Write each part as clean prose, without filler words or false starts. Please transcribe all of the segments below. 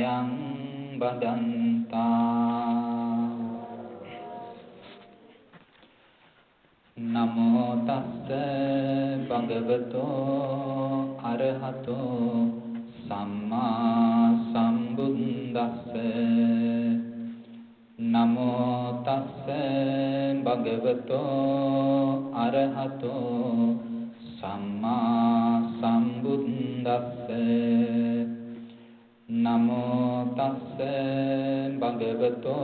ධර්මයන් බදන්තා. නමෝ තස්ස භගවතෝ අරහතෝ සම්මා සම්බුද්දස්ස. නමෝ තස්ස භගවතෝ අරහතෝ සම්මා සම්බුද්දස්ස. නමෝ තස්ස භගවතෝ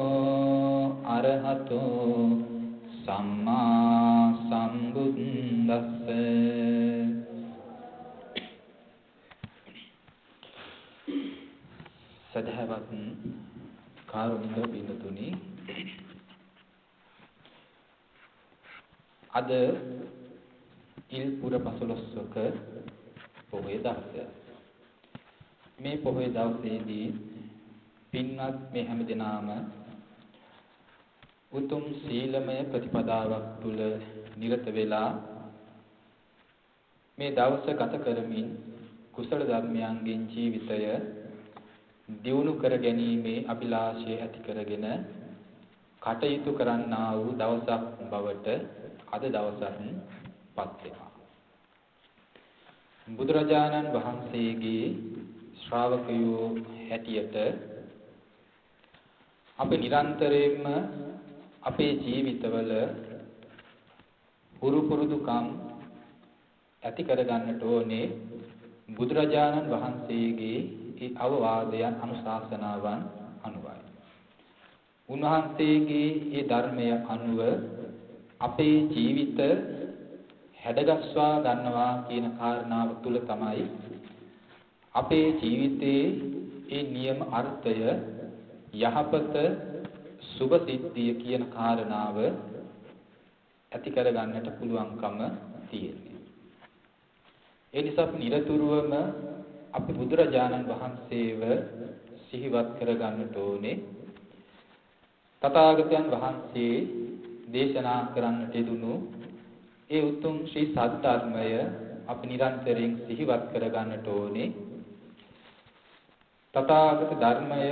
අරහතෝ සම්මා සම්බුද්දස්ස. සදහවත් කාරුණික බිඳුතුනි, අද ඉල්පුර පසළොස්වක පොහොය දවස. මේ පොහොය දවසේදී පින්වත් මේ හැම දිනම උතුම් සීලමය ප්‍රතිපදාවක් තුල නිරත වෙලා මේ දවස ගත කරමින් කුසල ධර්මයන්ගෙන් ජීවිතය දියුණු කර ගැනීමේ අභිලාෂය ඇති කරගෙන කටයුතු කරන්නා වූ දවසක් බවට අද දවසත් පත් වෙනවා. බුදුරජාණන් වහන්සේගේ ශ්‍රාවකයෝ හැටියට අපි නිරන්තරයෙන්ම අපේ ජීවිතවල හුරු පුරුදුකම් ඇති කරගන්නට ඕනේ බුදුරජාණන් වහන්සේගේ ඒ අවවාදයන් අනුශාසනාවන් අනුවයි. උන්වහන්සේගේ ඒ ධර්මය අනුව අපේ ජීවිත හැඩගස්වා ගන්නවා කියන කාරණාව තුල තමයි අපේ ජීවිතයේ ඒ නියම අර්ථය යහපත සුභ සිද්ධිය කියන කාරණාව ඇති කර ගන්නට පුළුවන්කම තියෙනවා. ඒ නිසා අපි නිරතුරුවම අපි බුදුරජාණන් වහන්සේව සිහිවත් කර ගන්නට ඕනේ. තථාගතයන් වහන්සේ දේශනා කරන්නට යෙදුණු ඒ උතුම් ශ්‍රී සද්ධර්මය අපි නිරන්තරයෙන් සිහිවත් කර ගන්නට ඕනේ. තථාගත ධර්මය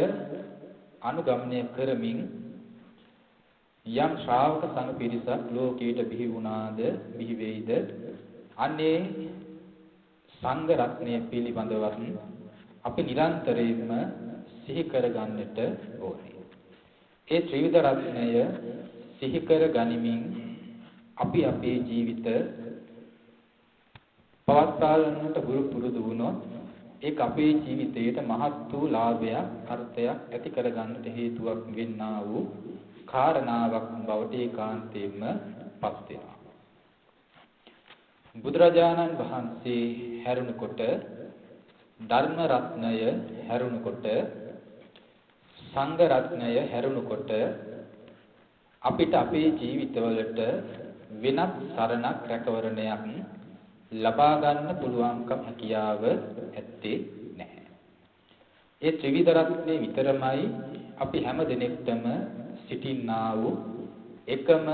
අනුගමනය කරමින් යම් ශ්‍රාවක සංඝ පිරිසක් ලෝකයට බිහි වුණාද බිහි වෙයිද අනේ සංඝ රත්නය පිළිබඳවත් අපි නිරන්තරයෙන්ම සිහි කර ගන්නට ඕනේ. ඒ ත්‍රිවිධ රත්නය සිහි කර ගනිමින් අපි අපේ ජීවිත පවත්වාලන්නට පුරුදු වුණොත් ඒක අපේ ජීවිතයට මහත් වූ ලාභයක් අර්ථයක් ඇති කර ගන්නට හේතුවක් වෙන්නා වූ කාරණාවක් බවට ඒකාන්තයෙන්ම පත් වෙනවා. බුදුරජාණන් වහන්සේ හැරුණකොට ධර්ම රත්නය හැරුණකොට සංඝ රත්නය හැරුණකොට අපිට අපේ ජීවිතවලට වෙනත් සරණක් රැකවරණයක් ලබා ගන්න පුළුවන්කම හැකියාව ඇත්තේ නැහැ. ඒ ත්‍රිවිධ රත්නේ විතරමයි අපි හැම දිනෙකටම සිටින්නා වූ එකම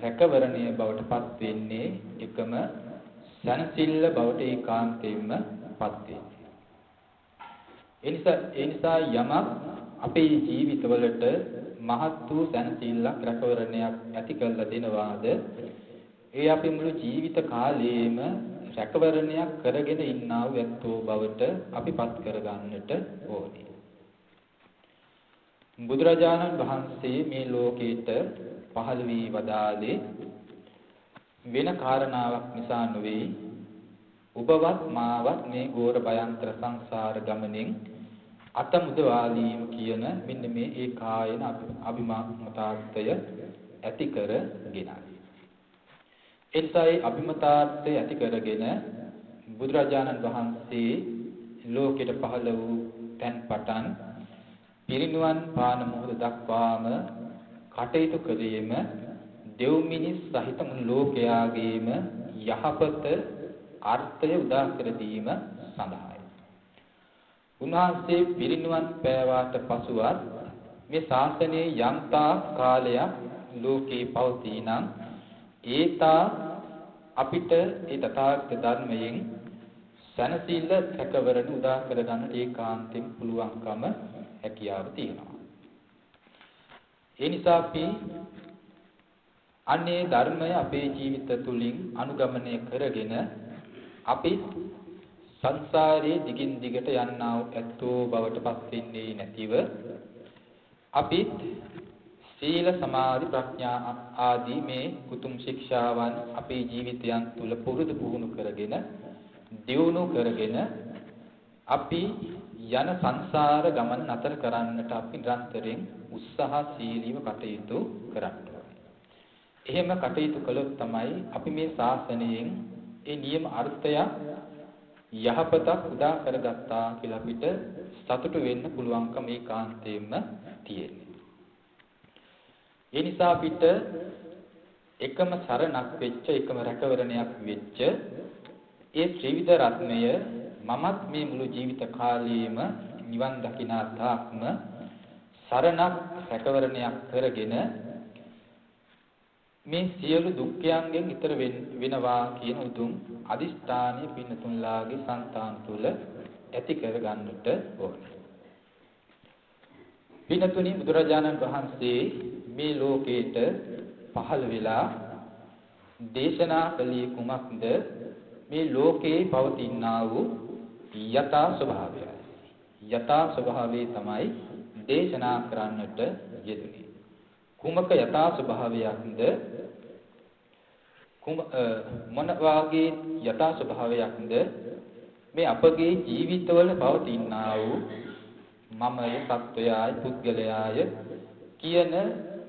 රැකවරණය බවට පත් වෙන්නේ, එකම සැනසෙල්ල බවට ඒකාන්තයෙන්ම පත් වෙන්නේ. ඒ නිසා යමක් අපේ ජීවිතවලට මහත් වූ සැනසෙල්ලක් රැකවරණයක් ඇති කරලා දෙනවාද ඒ අපි මුළු ජීවිත කාලයේම රැකවරණයක් කරගෙන ඉන්නා වූ ඇත්තෝ බවට අපි පත් කරගන්නට ඕනේ. බුදුරජාණන් වහන්සේ මේ ලෝකයට පහළ වී වදාළේ වෙන කාරණාවක් නිසා නෙවෙයි. ඔබවත් මාවත් මේ ඝෝර භයංකර සංසාර ගමනෙන් අත මුදවාලීම කියන මෙන්න මේ ඒකායන අභිමතාර්ථය ඇති කරගෙනයි. එනිසා අභිමතාර්ථය ඇති කරගෙන බුදුරජාණන් වහන්සේ ලෝකෙට පහළ වූ තැන් පටන් පිරිනුවන් පාන මොහොත දක්වාම කටයුතු කළේම දෙව් මිනිස් සහිත මුළු ලෝකයාගේම යහපත අර්ථය උදා කර දීම සඳහායි. උන්වහන්සේ පිරිනුවන් පෑවාට පසුවත් මේ ශාසනයේ යම්තා කාලයක් ලෝකේ පවතිනම් ඒතා අපිට ඒ තථාගත ධර්මයෙන් සනසිල්ල සැකවරණ උදා කර ගන්නට ඒකාන්තයෙන් පුළුවන්කම හැකියාව තියෙනවා. ඒ නිසා අපි අන්නේ ධර්මය අපේ ජීවිත තුලින් අනුගමනය කරගෙන අපි සංසාරයේ දිගින් දිගට යන්නා වූ ඇත්තෝ බවට පත් වෙන්නේ නැතිව අපි සීල සමාධි ප්‍රඥා ආදී මේ කුතුම් ශික්ෂාවන් අපේ ජීවිතයන් තුල පුරුදු පුහුණු කරගෙන දියුණු කරගෙන අපි යන සංසාර ගමන නතර කරන්නට අපි නිරන්තරයෙන් උත්සාහශීලීව කටයුතු කරන්න ඕනේ. එහෙම කටයුතු කළොත් තමයි අපි මේ ශාසනයෙන් ඒ නියම අර්ථය යහපතක් උදා කරගත්තා කියලා අපිට සතුටු වෙන්න පුළුවන්කම ඒකාන්තයෙන්ම තියෙන්නේ. ඒ නිසා අපිට එකම සරණක් වෙච්ච එකම රැකවරණයක් වෙච්ච ඒ ත්‍රිවිධ රත්නය මමත් මේ මුළු ජීවිත කාලයේම නිවන් දකිනා තාක්ම සරණක් රැකවරණයක් කරගෙන මේ සියලු දුක්ඛයන්ගෙන් ඈතර වෙනවා කියන උතුම් අදිෂ්ඨානීය පින්නතුන්ලාගේ సంతාන තුල ඇති කර ගන්නට ඕනේ. පින්නතුනි බුදුරජාණන් වහන්සේ මේ ලෝකේට පහළ වෙලා දේශනා කළේ කුමක්ද? මේ ලෝකේ පවතිනා වූ යථා ස්වභාවය. යථා ස්වභාවය තමයි දේශනා කරන්නට යෙදුනේ. කුමක යථා ස්වභාවයක්ද? මොන වාගේ යථා ස්වභාවයක්ද? මේ අපගේ ජීවිතවල පවතිනා වූ මමය, සත්වයාය, පුද්ගලයාය කියන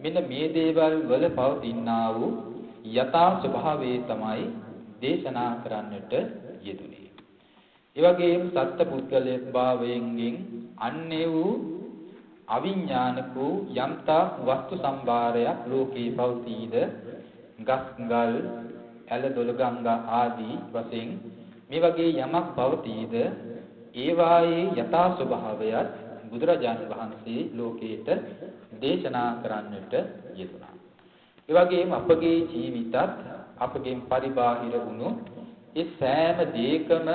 මෙන්න මේ දේවල් වල පවතිනා වූ යථා ස්වභාවය තමයි දේශනා කරන්නට යෙදුනේ. ඒ වගේම සත්ත්ව පුද්ගලයේ භාවයෙන් අන්නේ වූ අවිඥානික වූ යම්තා වස්තු සම්භාරයක් ලෝකේ පවතීද, ගස් ගල් ඇල දොළ ගංගා ආදී වශයෙන් මේ වගේ යමක් පවතීද, ඒ වායේ යථා ස්වභාවයත් බුදුරජාණන් වහන්සේ ලෝකයට දේශනා කරන්නට යෙදුණා. ඒ වගේම අපගේ ජීවිතත් අපගේ පරිබාහිර වුණු ඒ සෑම දෙයකම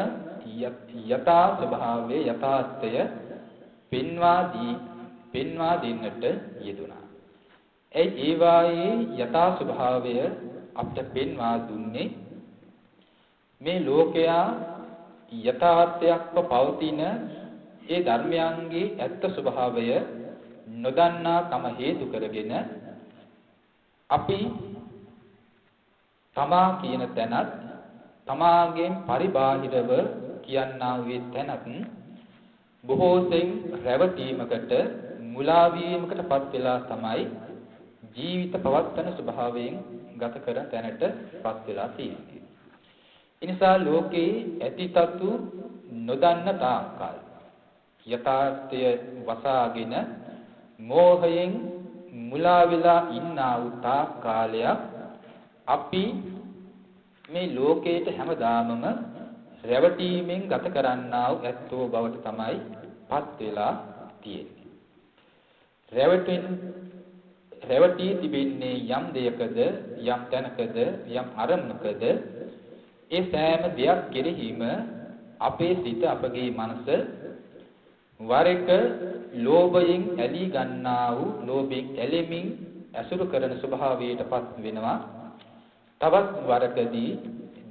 යථා ස්වභාවයේ යථාර්ථය පෙන්වා දෙන්නට යෙදුණා. ඒ වායේ යථා ස්වභාවය අපට පෙන්වා දුන්නේ මේ ලෝකයා යථාර්ථයක්ව පවතින ඒ ධර්මයන්ගේ ඇත්ත ස්වභාවය නොදන්නා කම හේතු කරගෙන අපි තමා කියන තැනත් තමාගෙන් පරිබාහිරව කියන්නා වූ තැනත් බොහෝ සෙයින් රැවටීමකට මුලා වීමකටපත් වෙලා තමයි ජීවිත පවත්තන ස්වභාවයෙන් ගත කර තැනටපත් වෙලා තියෙන්නේ. ඒ නිසා ලෝකේ ඇතිතතු නොදන්න තාක්කල් යථාර්ථය වසාගෙන මෝහයෙන් මුලා වෙලා ඉන්නා වූ තාක් කාලයක් අපි මේ ලෝකයට හැමදාමම රැවටීමෙන් ගත කරන්නා වූ ඇත්තෝ බවට තමයි පත් වෙලා තියෙන්නේ. රැවටී තිබෙන්නේ යම් දෙයකද, යම් තැනකද, යම් අරමුණකද, ඒ සෑම දෙයක් කෙරෙහිම අපේ සිත, අපගේ මනස වර එක ලෝභයෙන් ඇලී ගන්නා වූ, ලෝභයෙන් ඇලෙමින් ඇසුරු කරන ස්වභාවයටපත් වෙනවා. තවත් වරකදී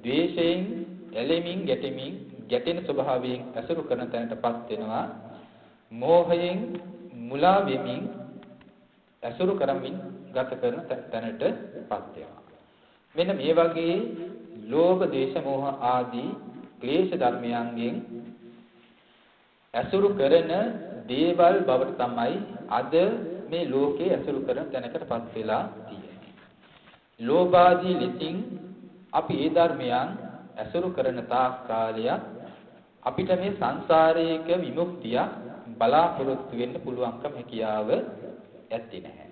ද්වේෂයෙන් ඇලෙමින් ගැටෙන ස්වභාවයෙන් ඇසුරු කරන තැනටපත් වෙනවා. මෝහයෙන් මුලා වෙමින් ඇසුරු කරමින් ගත කරන තැනටපත් වෙනවා. මෙන්න මේ වගේ ලෝභ, දේශ, මෝහ ආදී ක්ලේශ ධර්මයන්ගෙන් ඇසුරු කරන දේවල් බවට තමයි අද මේ ලෝකේ ඇසුරු කරන තැනකටපත් වෙලා තියෙන්නේ. ලෝභාදී ලෙසින් අපි ඒ ධර්මයන් ඇසුරු කරන තාක් කාලයක් අපිට මේ සංසාරයේක විමුක්තිය බලාපොරොත්තු වෙන්න පුළුවන්කම හැකියාව ඇත්තේ නැහැ.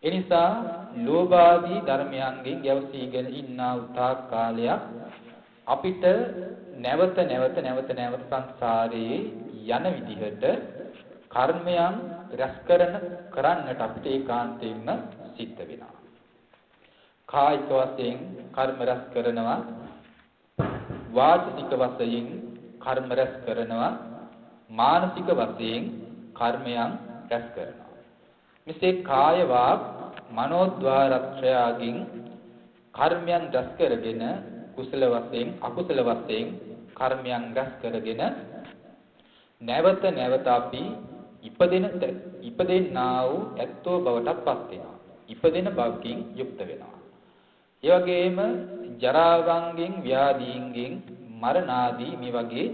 ඒ නිසා ලෝභාදී ධර්මයන්ගෙන් ගැවසීගෙන ඉන්නා උතාක් කාලයක් අපිට නැවත සංසාරයේ යන විදිහට කර්මයන් රැස් කරන්නට අපිට ඒකාන්තයෙන්ම සිද්ධ වෙනවා. කායික වශයෙන් කර්ම රැස් කරනවා, වාචික වශයෙන් කර්ම රැස් කරනවා, මානසික වශයෙන් කර්මයන් රැස් කරනවා. මෙසේ කාය වාක් මනෝද්වාරත්‍රයන්ගෙන් කර්මයන් රැස් කරගෙන කුසල වශයෙන් අකුසල වශයෙන් කර්මයන් රැස් කරගෙන නැවත නැවත අපි ඉපදෙන්නා වූ ඇත්තෝ බවටත් පත් වෙනවා. ඉපදෙන භවකින් යුක්ත වෙනවා. ඒ වගේම ජරාවන්ගෙන් ව්‍යාධීන්ගෙන් මරණාදී මේ වගේ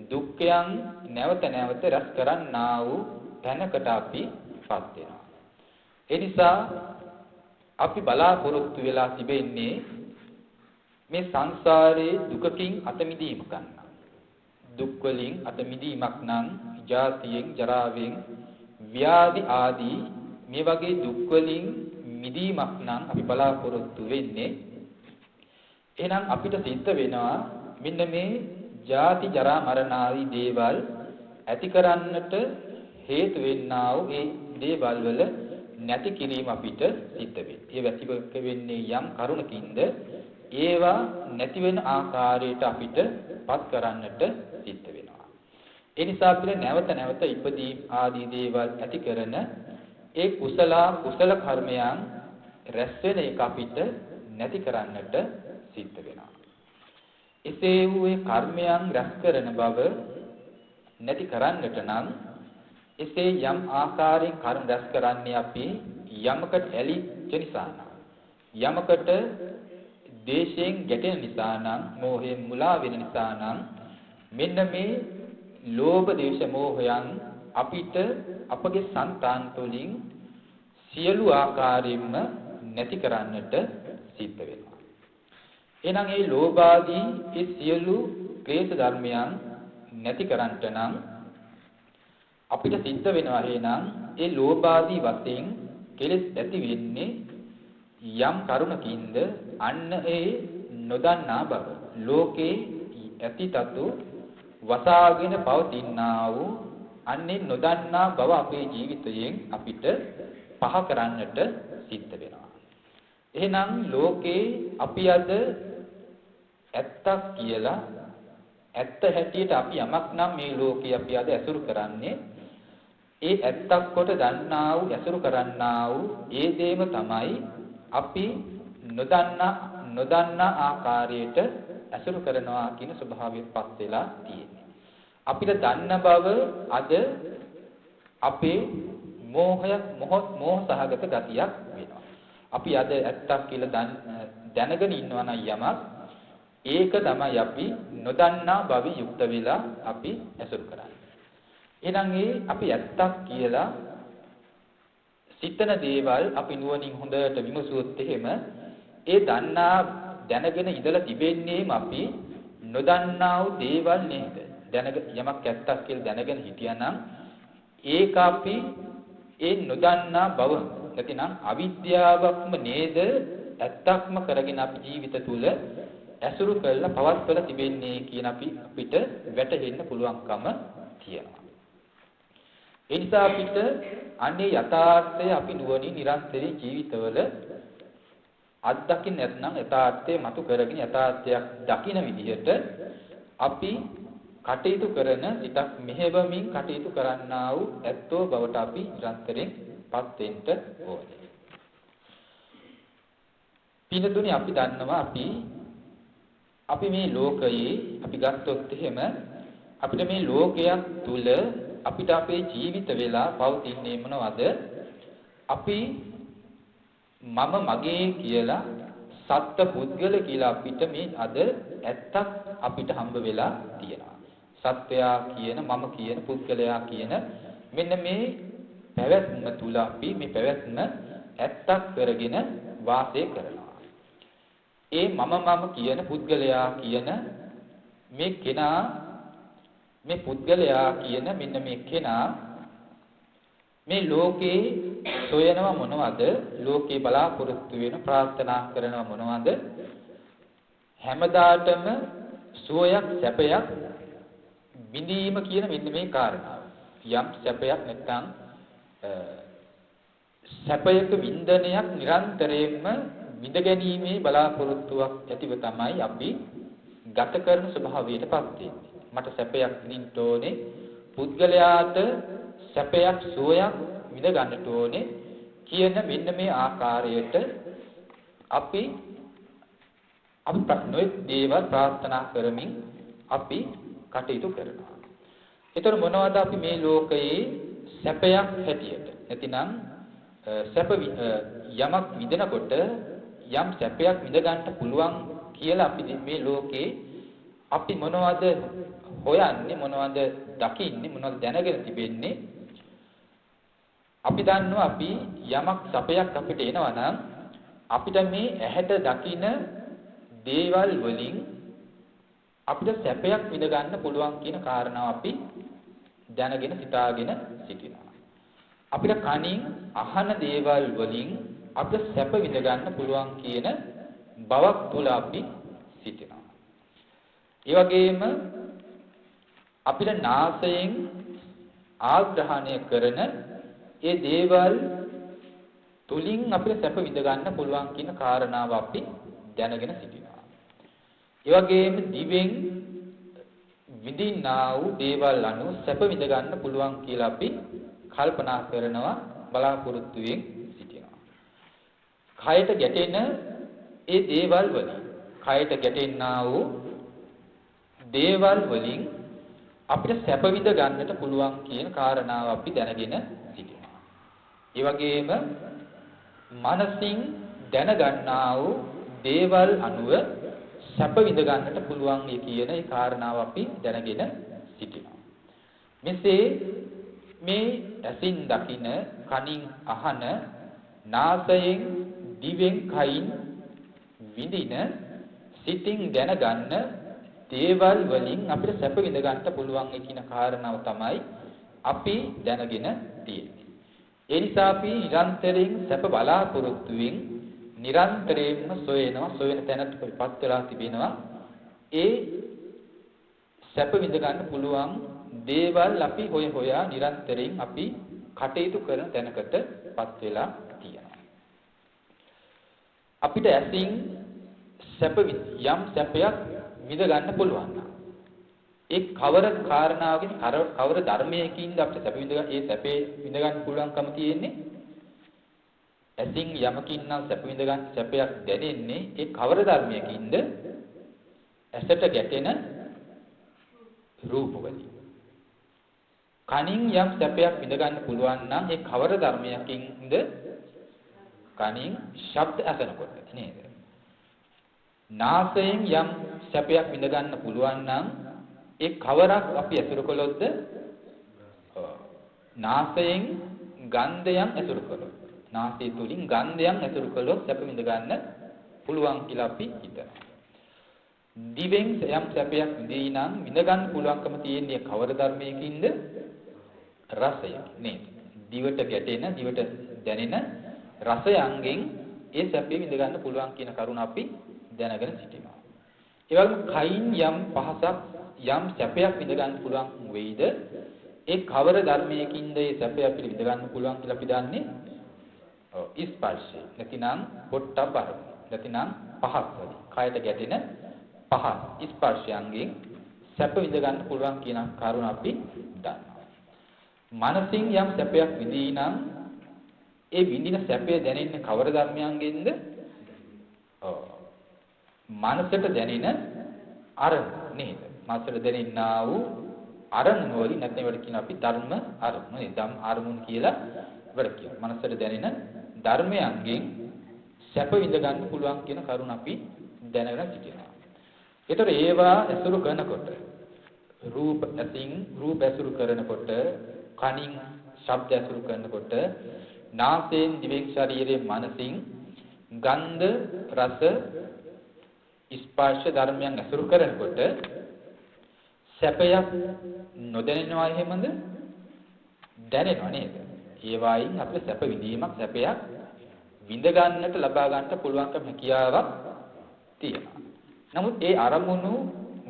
දුක්ඛයන් නැවත නැවත රැස් කරන්නා වූ තැනකට අපි පත් වෙනවා. ඒ නිසා අපි බලාපොරොත්තු වෙලා තිබෙන්නේ මේ සංසාරයේ දුකකින් අත මිදීම ගන්න. දුක් වලින් අත මිදීමක් නම් ජාතියෙන් ජරාවෙන් ව්‍යාධි ආදී මේ වගේ දුක් වලින් මිදීමක් නම් අපි බලාපොරොත්තු වෙන්නේ. එහෙනම් අපිට සිද්ධ වෙනවා මෙන්න මේ ජාති ජරා මරණ ආදී දේවල් ඇති කරන්නට හේතු වෙන්නා වූ ඒ දේවල් වල නැති කිරීම අපිට සිද්ධ වෙන්නේ. ඒ වැසිබක වෙන්නේ යම් කරුණකින්ද ඒවා නැති වෙන ආකාරයට අපිට පත් කරන්නට සිද්ධ වෙනවා. ඒ නිසා අපිට නැවත නැවත ඉපදීම් ආදී දේවල් ඇති කරන ඒ කුසල කර්මයන් රැස් වෙන එක අපිට නැති කරන්නට සිද්ධ වෙනවා. එසේ වූ ඒ කර්මයන් රැස් කරන බව නැති කරන්නට නම් එසේ යම් ආකාරයෙන් කර්ම රැස් කරන්නේ අපි යමකට ඇලිච්ච නිසා නම් යමකට දේශයෙන් ගැටෙන නිසා නම් මෝහයෙන් මුලා වෙන නිසා නම් මෙන්න මේ ලෝභ දේශ මෝහයන් අපිට අපගේ సంతාන තුළින් සියලු ආකාරයෙන්ම නැති කරන්නට සිද්ධ වෙනවා. එහෙනම් මේ ලෝභාදී ඒ සියලු ක්ලේශ ධර්මයන් නැති කරන්නට නම් අපිට සිද්ධ වෙනවා එහෙනම් ඒ ලෝභාදී වශයෙන් කෙලෙස් ඇති වෙන්නේ යම් කරුණකින්ද අන්න ඒ නොදන්නා බව ලෝකේ ඇතිතතු වසාගෙන පවතිනා වූ අන්නේ නොදන්නා බව අපේ ජීවිතයෙන් අපිට පහ කරන්නට සිද්ධ වෙනවා. එහෙනම් ලෝකේ අපි අද ඇත්තක් කියලා ඇත්ත හැටියට අපි යමක් නම් මේ ලෝකේ අපි අද ඇසුරු කරන්නේ ඒ ඇත්තක් කොට දන්නා වූ ඇසුරු කරන්නා වූ ඒ දේම තමයි අපි නොදන්නා ආකාරයට ඇසුරු කරනවා කියන ස්වභාවයටපත් වෙලා තියෙන්නේ. අපිට දන්න බව අද අපේ මෝහ සහගත ගතියක් වෙනවා. අපි අද ඇත්තක් කියලා දැනගෙන ඉන්නවා නම් යමක් ඒක තමයි අපි නොදන්නා බව යුක්ත වෙලා අපි ඇසුරු කරන්නේ. එහෙනම් අපි ඇත්තක් කියලා සිතන දේවල් අපි නුවණින් හොඳට විමසුවොත් එහෙම ඒ දැනගෙන ඉඳලා තිබෙන්නේම අපි නොදන්නා වූ දේවල් නේද? යමක් ඇත්තක් කියලා දැනගෙන හිටියානම් ඒක අපි ඒ නොදන්නා බව නැතිනම් අවිද්‍යාවක්ම නේද ඇත්තක්ම කරගෙන අපි ජීවිත තුල ඇසුරු කරලා පවත්වලා තිබෙන්නේ කියන අපිට වැටහෙන්න පුළුවන්කම තියෙනවා. ඒ නිසා අපිට අනේ යථාර්ථය අපි නුවණින් නිරන්තරයෙන් ජීවිතවල අත්දකින්න නැත්නම් යථාර්ථය මතු කරගෙන යථාර්ථයක් දකින විදිහට අපි කටයුතු කරන සිතක් මෙහෙවමින් කටයුතු කරන්නා වූ ඇත්තෝ බවට අපි නිරන්තරයෙන් පත් වෙන්න ඕනේ. පිනතුනේ අපි දන්නවා අපි මේ ලෝකයේ අපි ගත්තොත් එහෙම අපිට මේ ලෝකයක් තුල අපිට අපේ ජීවිත වෙලා පවතින්නේ මොනවද? අපි මම මගේ කියලා සත්ත්ව පුද්ගල කියලා අපිට මේ අද ඇත්තක් අපිට හම්බ වෙලා තියෙනවා. සත්වයා කියන මම කියන පුද්ගලයා කියන මෙන්න මේ පැවැත්ම තුල අපි මේ පැවැත්ම ඇත්තක් කරගෙන වාසය කරනවා. ඒ මම කියන පුද්ගලයා කියන මේ කෙනා මේ පුද්ගලයා කියන මෙන්න මේ කෙනා මේ ලෝකේ සොයනව මොනවද? ලෝකේ බලාපොරොත්තු වෙන ප්‍රාර්ථනා කරනව මොනවද? හැමදාටම සුවයක් සැපයක් විඳීම කියන මෙන්න මේ කාරණාව. යම් සැපයක් නැත්නම් සැපයක වින්දනයක් නිරන්තරයෙන්ම විඳ ගැනීමේ බලාපොරොත්තුවක් ඇතිව තමයි අපි ගත කරන ස්වභාවයටපත් වෙන්නේ. මට සැපයක් විඳින්න ඕනේ. පුද්ගලයාට සැපයක් සුවයක් විඳ ගන්නට ඕනේ කියන මෙන්න මේ ආකාරයට අපි නොයෙක් දේවල් ප්‍රාර්ථනා කරමින් අපි කටයුතු කරනවා. ඒතර මොනවද අපි මේ ලෝකයේ සැපයක් හැටියට නැතිනම් යමක් විඳනකොට යම් සැපයක් විඳ ගන්න පුළුවන් කියලා අපි මේ ලෝකේ අපි මොනවද හොයන්නේ මොනවද දකින්නේ මොනවද දැනගෙන තිබෙන්නේ අපි දන්නවා අපි යමක් සැපයක් අපිට එනවා නම් අපිට මේ ඇහැට දකින දේවල් වලින් අපිට සැපයක් විඳ ගන්න පුළුවන් කියන කාරණාව අපි දැනගෙන සිතාගෙන සිටිනවා. අපිට කනින් අහන දේවල් වලින් අපිට සැප විඳ ගන්න පුළුවන් කියන බවක් තුල අපි සිටිනවා. ඒ වගේම අපිට නාසයෙන් ආග්‍රහණය කරන ඒ දේවල් තුලින් අපිට සැප විඳ ගන්න පුළුවන් කියන කාරණාව අපි දැනගෙන සිටිනවා. ඒ වගේම දිවෙන් විඳින්නා වූ දේවල් අනුව සැප විඳ ගන්න පුළුවන් කියලා අපි කල්පනා කරනවා බලාපොරොත්තු වෙමින් සිටිනවා. කයට ගැටෙන ඒ දේවල් වලින් කයට ගැටෙන්නා වූ දේවල් වලින් අපිට සැප විඳ ගන්නට පුළුවන් කියන කාරණාව අපි දැනගෙන සිටිනවා. ඒ වගේම මනසින් දැනගන්නා වූ දේවල් අනුව සැප විඳ ගන්නට පුළුවන් කියන ඒ කාරණාව අපි දැනගෙන සිටිනවා. මෙසේ මේ ඇසින් දකින, කනින් අහන, නාසයෙන්, දිවෙන්, කයින් විඳින, සිතින් දැනගන්න දේවල් වලින් අපිට සැප විඳ ගන්නට පුළුවන් කියන කාරණාව තමයි අපි දැනගෙන තියෙන්නේ. ඒ නිසා අපි නිරන්තරයෙන් සැප බලාපොරොත්තුෙන් නිරන්තරයෙන්ම සොයන තැනටපත් වෙලා තිබෙනවා. ඒ සැප විඳ ගන්න පුළුවන් දේවල් අපි හොයා නිරන්තරයෙන් අපි කටයුතු කරන තැනකටපත් වෙලා තියෙනවා. අපිට ඇසින් යම් සැපයක් විඳ ගන්න පුළුවන්. ඒ කවර කාරණාවකින් කවර ධර්මයකින්ද අපිට සැප විඳ ගන්න ඒ සැපේ විඳ ගන්න පුළුවන්කම තියෙන්නේ? ඇසින් යමකින් නම් සැප විඳ ගන්න සැපයක් දැනෙන්නේ ඒ කවර ධර්මයකින්ද? ඇසට ගැටෙන රූප වලින්. කනින් යම් සැපයක් විඳ ගන්න පුළුවන් නම් ඒ කවර ධර්මයකින්ද? කනින් ශබ්ද අසනකොට නේද? නාසයෙන් යම් සැපයක් විඳ ගන්න පුළුවන් නම් ඒ කවරක් අපි ඇසුරු කළොත්ද? නාසයෙන් ගන්ධයන් ඇසුරු කළොත්. නාසය තුලින් ගන්ධයන් ඇසුරු කළොත් සැප විඳ ගන්න පුළුවන් කියලා අපි හිතනවා. දිවෙන් යම් සැපයක් විඳිනම් විඳ ගන්න පුළුවන්කම තියෙන්නේ කවර ධර්මයකින්ද? රසය නේද? දිවට ගැටෙන, දිවට දැනෙන රසයන්ගෙන් ඒ සැපේ විඳ ගන්න පුළුවන් කියන කරුණ අපි දැනගෙන සිටිනවා. ඒ වගේම කයින් යම් පහසක් යම් සැපයක් විඳ ගන්න පුළුවන් වෙයිද? ඒ කවර ධර්මයකින්ද ඒ සැපය අපිට විඳ ගන්න පුළුවන් කියලා අපි දන්නේ? ස්පර්ශය. නැතිනම් පොට්ටබ්බ අරමුණ. නැතිනම් පහස් වලින්. කයට ගැටෙන පහස් ස්පර්ශයන්ගෙන් සැප විඳ ගන්න පුළුවන් කියන කරුණ අපි දන්නවා. මනසින් යම් සැපයක් විඳිනම් ඒ විඳින සැපය දැනෙන්නේ කවර ධර්මයන්ගෙන්ද? මනසට දැනෙන අරමුණ නේද? මනසට දැනෙනා වූ අරමුණ වලින් නැත්නම් ඒවට කියන අපි ධර්ම අරමුණ නේද? ධම් අරමුණ කියලා ඒවට කියනවා. මනසට දැනෙන ධර්මයන්ගෙන් සැප විඳ ගන්න පුළුවන් කියන කරුණ අපි දැනගෙන සිටිනවා. ඒතර ඒවා ඇසුරු කරනකොට රූප ඇසුරු කරනකොට කනින් ශබ්ද ඇසුරු කරනකොට නාසයෙන් දිවෙන් ශරීරයෙන් මනසින් ගන්ධ රස ස්පර්ශ ධර්මයන් ඇසුරු කරනකොට සැපයක් නොදැනෙනවා එහෙමද? දැනෙනවා නේද? ඒ වයින් අපේ සැප විඳීමක් සැපයක් විඳ ගන්නට ලබා ගන්නට පුළුවන්කම හැකියාවක් තියෙනවා. නමුත් ඒ අරමුණු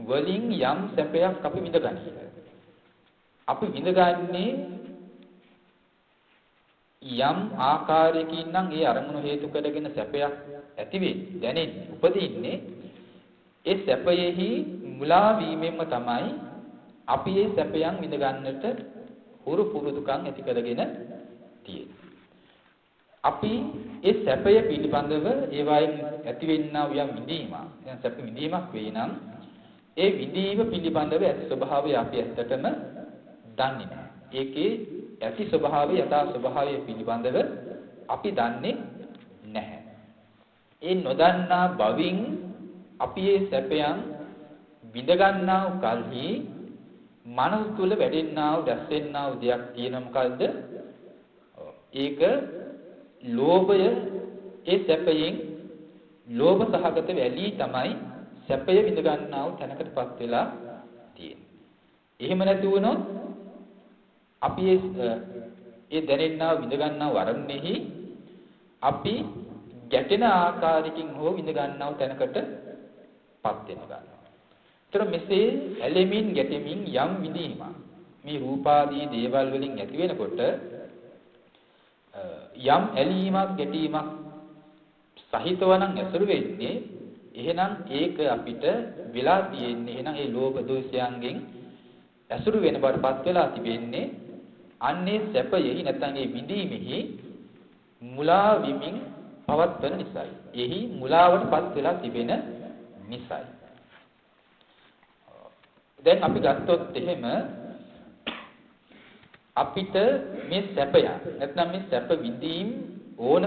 වලින් යම් සැපයක් අපි විඳ ගන්නවා. අපි විඳගන්නේ යම් ආකාරයකින් නම් ඒ අරමුණු හේතු කරගෙන සැපයක් ඇති වෙන්නේ දැනෙන්නේ උපදින්නේ ඒ සැපයෙහි මුලා වීමෙන්ම තමයි අපි මේ සැපයන් විඳ ගන්නට හුරු පුරුදුකම් ඇති කරගෙන තියෙනවා. අපි ඒ සැපය පිළිබඳව ඒවායින් ඇතිවෙනා යම් විඳීමක්, දැන් සැප විඳීමක් වේ නම් ඒ විඳීම පිළිබඳව ඇති ස්වභාවය අපි ඇත්තටම දන්නේ නැහැ. ඒකේ ඇති ස්වභාවය යථා ස්වභාවය පිළිබඳව අපි දන්නේ නැහැ. ඒ නොදන්නා බවින් අපි ඒ සැපයන් විඳ ගන්නා වූ කල්හි මනස තුල වැඩෙන්නා වූ දැස්සෙන්නා වූ දෙයක් තියෙන මොකද්ද? ඒක ලෝභය. ඒ සැපයෙන් ලෝභ සහගත වෙලී තමයි සැපය විඳ ගන්නා වූ තැනකටපත් වෙලා තියෙන්නේ. එහෙම නැති වුණොත් අපි ඒ දැනෙන්නා විඳ ගන්නා වරණෙහි අපි ගැටෙන ආකාරයකින් හෝ විඳ ගන්නා වූ තැනකටපත් වෙනවා. ඒතර මෙසේ ඇලෙමින් ගැටෙමින් යම් විඳීමක් මේ රූපාදී දේවල් වලින් ඇති වෙනකොට යම් ඇලීමක් ගැටීමක් සහිතව නම් ඇසුරු වෙන්නේ, එහෙනම් ඒක අපිට වෙලා තියෙන්නේ, එහෙනම් ඒ ලෝභ දෝෂයන්ගෙන් ඇසුරු වෙන බවටපත් වෙලා තිබෙන්නේ අන්නේ සැපයෙහි නැත්නම් ඒ විඳීමෙහි මුලා විමින් පවත්වන නිසායි. එහි මුලාවටපත් වෙලා තිබෙන නිසායි. දැන් අපි ගත්තොත් එහෙම අපිට මේ සැපය නැත්නම් මේ සැප විඳීම් ඕන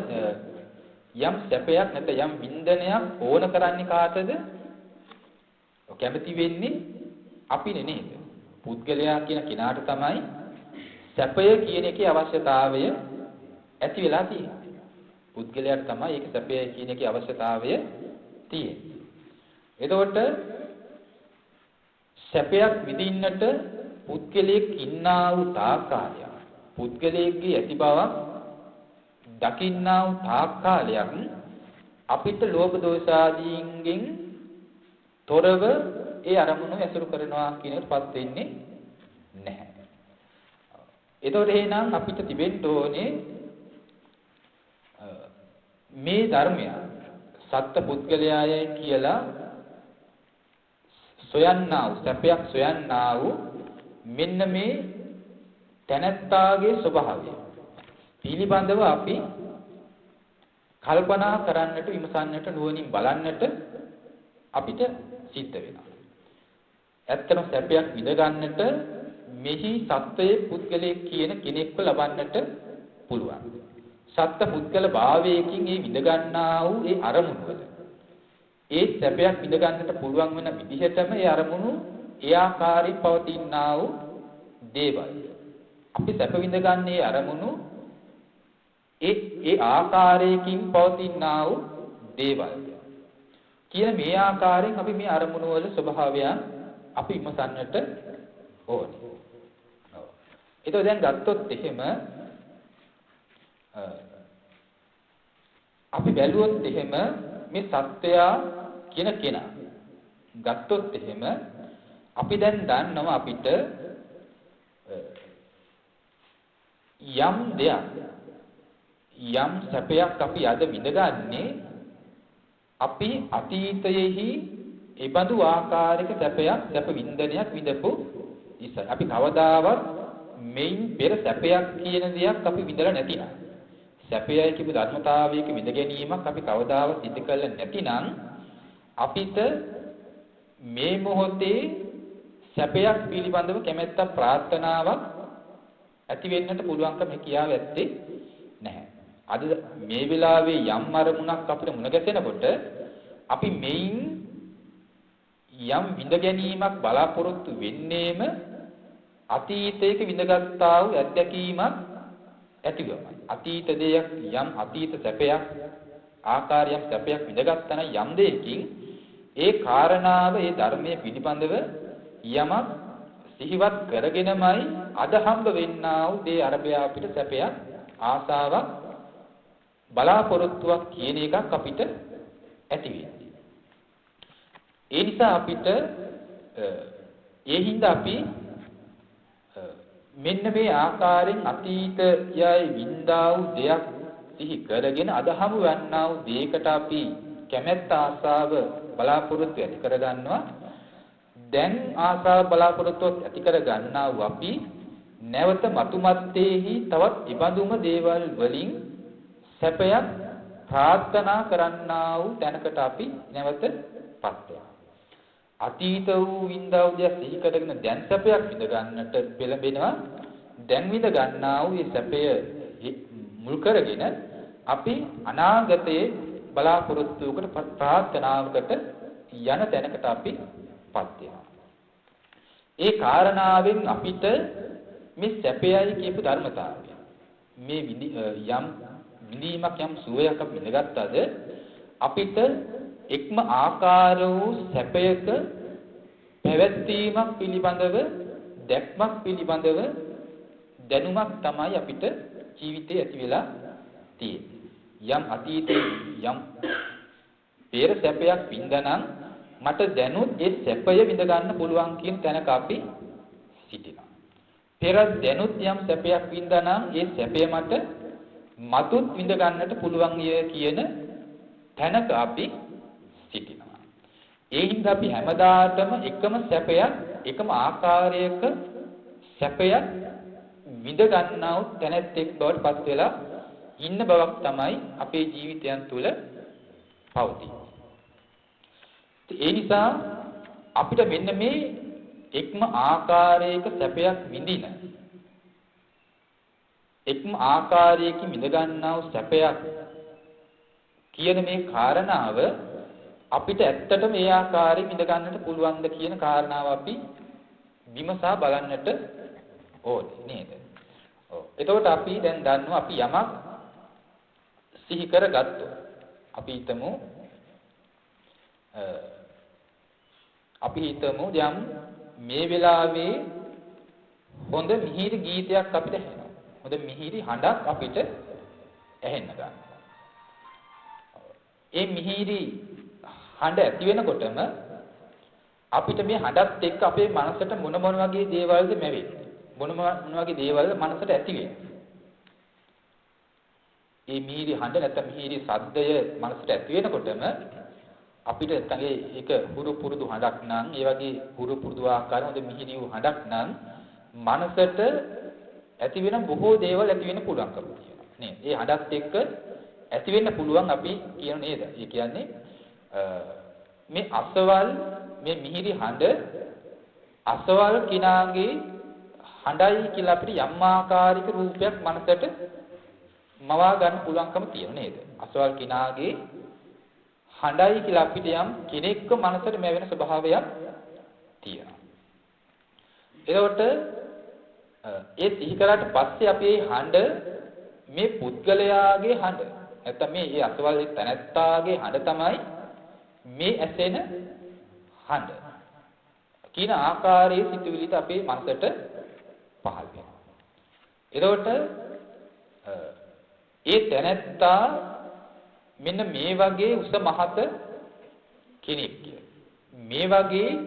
යම් සැපයක් නැත්නම් යම් වින්දනයක් ඕන කරන්නේ කාටද? කැමති වෙන්නේ අපි නේද? පුද්ගලයා කියන කෙනාට තමයි සැපය කියන එකේ අවශ්‍යතාවය ඇති වෙලා තියෙන්නේ. පුද්ගලයාට තමයි ඒක සැපය කියන එකේ අවශ්‍යතාවය තියෙන්නේ. එතකොට සැපයක් විඳින්නට පුද්ගලයෙක් ඉන්නා වූ තාක්කාලය, පුද්ගලයෙක්ගේ ඇති බවක් දකින්නා වූ තාක්කාලයක් අපිට ලෝභ දෝෂ ආදීන්ගෙන් තොරව ඒ අරමුණු ඇසුරු කරනවා කියන එකටපත් වෙන්නේ නැහැ. එතකොට එහෙනම් අපිට තිබෙන්න ඕනේ මේ ධර්මය සත්ත්ව පුද්ගලයාය කියලා සොයන්නා වූ සැපයක් සොයන්නා වූ මෙන්න මේ තැනැත්තාගේ ස්වභාවය පිළිබඳව අපි කල්පනා කරන්නට, විමසන්නට, නුවණින් බලන්නට අපිට සිද්ධ වෙනවා. ඇත්තම සැපයක් විඳ ගන්නට මෙහි සත්වයේ පුද්ගලයෙක් කියන කෙනෙක්ව ලබන්නට පුළුවන්. සත්ත්ව පුද්ගල භාවයකින් ඒ විඳ ගන්නා වූ ඒ අරමුණු වල ඒ සැපයක් විඳ ගන්නට පුළුවන් වෙන විදිහටම ඒ අරමුණු ඒ ආකාරයෙන් පවතිනා වූ දේවල්. අපි සැප විඳ ගන්නේ අරමුණු ඒ ආකාරයකින් පවතිනා වූ දේවල්. කියන මේ ආකාරයෙන් අපි මේ අරමුණු වල ස්වභාවයන් අපි විමසන්නට ඕනේ. ඒක දැන් ගත්තොත් එහෙම අපි බැලුවොත් එහෙම මේ සත්‍යයා කියන කෙනා ගත්තොත් එහෙම අපි දැන් දන්නවා අපිට යම් දෙයක් යම් සැපයක් අපි අද විඳගන්නේ අපි අතීතයේහි ඒ බඳු ආකාරයක සැප වින්දනයක් විඳපු නිසා අපි කවදාවත් මේන් පෙර සැපයක් කියන දෙයක් අපි විඳලා නැතිනම් සැපයයි කියපු ධර්මතාවයක විඳ ගැනීමක් අපි කවදාවත් සිදු කළා නැතිනම් අපිට මේ මොහොතේ සැපයක් පිළිබඳව කැමැත්තක් ප්‍රාර්ථනාවක් ඇති වෙන්නට පුළුවන්කම කියාව ඇත්තේ නැහැ. අද මේ වෙලාවේ යම් අරමුණක් අපිට මුණ ගැසෙනකොට අපි මේන් යම් විඳ ගැනීමක් බලාපොරොත්තු වෙන්නේම අතීතයක විඳගත්තා වූ අත්දැකීමක් ඇතිවමයි. අතීත දෙයක් යම් අතීත සැපයක් ආකාරයක් සැපයක් විඳගත්තා නම් යම් දෙයකින් ඒ කාරණාව ඒ ධර්මයේ පිළිබඳව යමක් සිහිවත් කරගෙනමයි අද හම්බ වෙන්නා වූ දේ අරබය අපිට සැපයක් ආසාවක් බලාපොරොත්තුවක් කියන එකක් අපිට ඇති වෙන්නේ. ඒ නිසා අපිට ඒ හින්දා අපි මෙන්න මේ ආකාරයෙන් අතීතයයි වින්දා වූ දෙයක් සිහි කරගෙන අද හමු වන්නා වූ දෙයකට අපි කැමැත්ත ආසාව බලාපොරොත්තු ඇති කරගන්නවා. දැන් ආසාව බලාපොරොත්තු ඇති කරගන්නා වූ අපි නැවත මතුමත්තේහි තවත් ඉබඳුම දේවල් වලින් සැපයක් ප්‍රාර්ථනා කරන්නා වූ තැනකට අපි නැවතපත් වෙනවා. අතීත වූ වින්දා උදය සිහි කරගෙන දැන් සැපයක් විඳ ගන්නට පෙළඹෙනවා. දැන් විඳ ගන්නා වූ මේ සැපය මුල් කරගෙන අපි අනාගතයේ බලාපොරොත්තුවකට ප්‍රාර්ථනාවකට යන තැනකට අපිපත් වෙනවා. ඒ කාරණාවෙන් අපිට මේ සැපයයි කියපු ධර්මතාවය මේ යම් විඳීමක් යම් සුවයක් අපි ඉඳගත්තද අපිට එක්ම ආකාර වූ සැපයක පැවැත්වීමක් පිළිබඳව දැක්මක් පිළිබඳව දැනුමක් තමයි අපිට ජීවිතේ ඇති වෙලා තියෙන්නේ. යම් අතීතයේ යම් පෙර සැපයක් විඳනනම් මට දැනුත් ඒ සැපය විඳ ගන්න පුළුවන් කියන තැනක අපි සිටිනවා. පෙර දැනුත් යම් සැපයක් විඳනනම් ඒ සැපය මට මතුත් විඳ ගන්නට පුළුවන් කියන තැනක අපි සිටිනවා. ඒ හින්දා අපි හැමදාටම එකම සැපයක් එකම ආකාරයක සැපයක් විඳ ගන්නා වූ තැනැත්තෙක් බවට පත් වෙලා ඉන්න බවක් තමයි අපේ ජීවිතයන් තුළ පවතින්නේ. ඒ නිසා අපිට මෙන්න මේ එක්ම ආකාරයක සැපයක් විඳින එක්ම ආකාරයකින් විඳ ගන්නා වූ සැපයක් කියන මේ කාරණාව අපිට ඇත්තටම ඒ ආකාරයෙන් විඳ ගන්නට පුළුවන්ද කියන කාරණාව අපි විමසා බලන්නට ඕනේ නේද? ඔව්. එතකොට අපි දැන් දන්නවා අපි යමක් සිහි කරගත්තොත් අපි හිතමු යම් මේ වෙලාවේ හොඳ මිහිරි ගීතයක් අපිට ඇහෙනවා. හොඳ මිහිරි හඬක් අපිට ඇහෙන්න ගන්නවා. ඒ මිහිරි හඬ ඇති වෙනකොටම අපිට මේ හඬත් එක්ක අපේ මනසට මොන වගේ දේවල්ද මැවෙන්නේ? මොන වගේ දේවල්ද මනසට ඇති වෙන්නේ? මේ මිහිරි හඬ නැත්නම් මිහිරි ශබ්දය මනසට ඇති වෙනකොටම අපිට තගේ ඒක හුරු පුරුදු හඬක් නම් ඒ වගේ හුරු පුරුදු ආකාර හොඳ මිහිරි වූ හඬක් නම් මනසට ඇති වෙන බොහෝ දේවල් ඇති වෙන්න පුළුවන්කම තියෙනවා නේද? ඒ හඬත් එක්ක ඇති වෙන්න පුළුවන් අපි කියන නේද? ඒ කියන්නේ මේ අසවල් මේ මිහිරි හඬ අසවල් කිනාගේ හඬයි කියලා අපිට යම් ආකාරික රූපයක් මනසට මවා ගන්න පුළුවන්කම තියෙන නේද? අසවල් කිනාගේ හඬයි කියලා අපිට යම් කෙනෙක්ව මනසට මැවෙන ස්වභාවයක් තියෙනවා. එතකොට ඒ සිහි කරාට පස්සේ අපි මේ හඬ මේ පුද්ගලයාගේ හඬ නැත්නම් මේ අසවල් තැනැත්තාගේ හඬ තමයි මේ ඇසෙන හඬ කියන ආකාරයේ සිතුවිලිද අපේ මනසට පහළ වෙනවා. එතකොට ඒ තැනැත්තා මෙන්න මේ වගේ උස මහත කෙනෙක් කියලා. මේ වගේ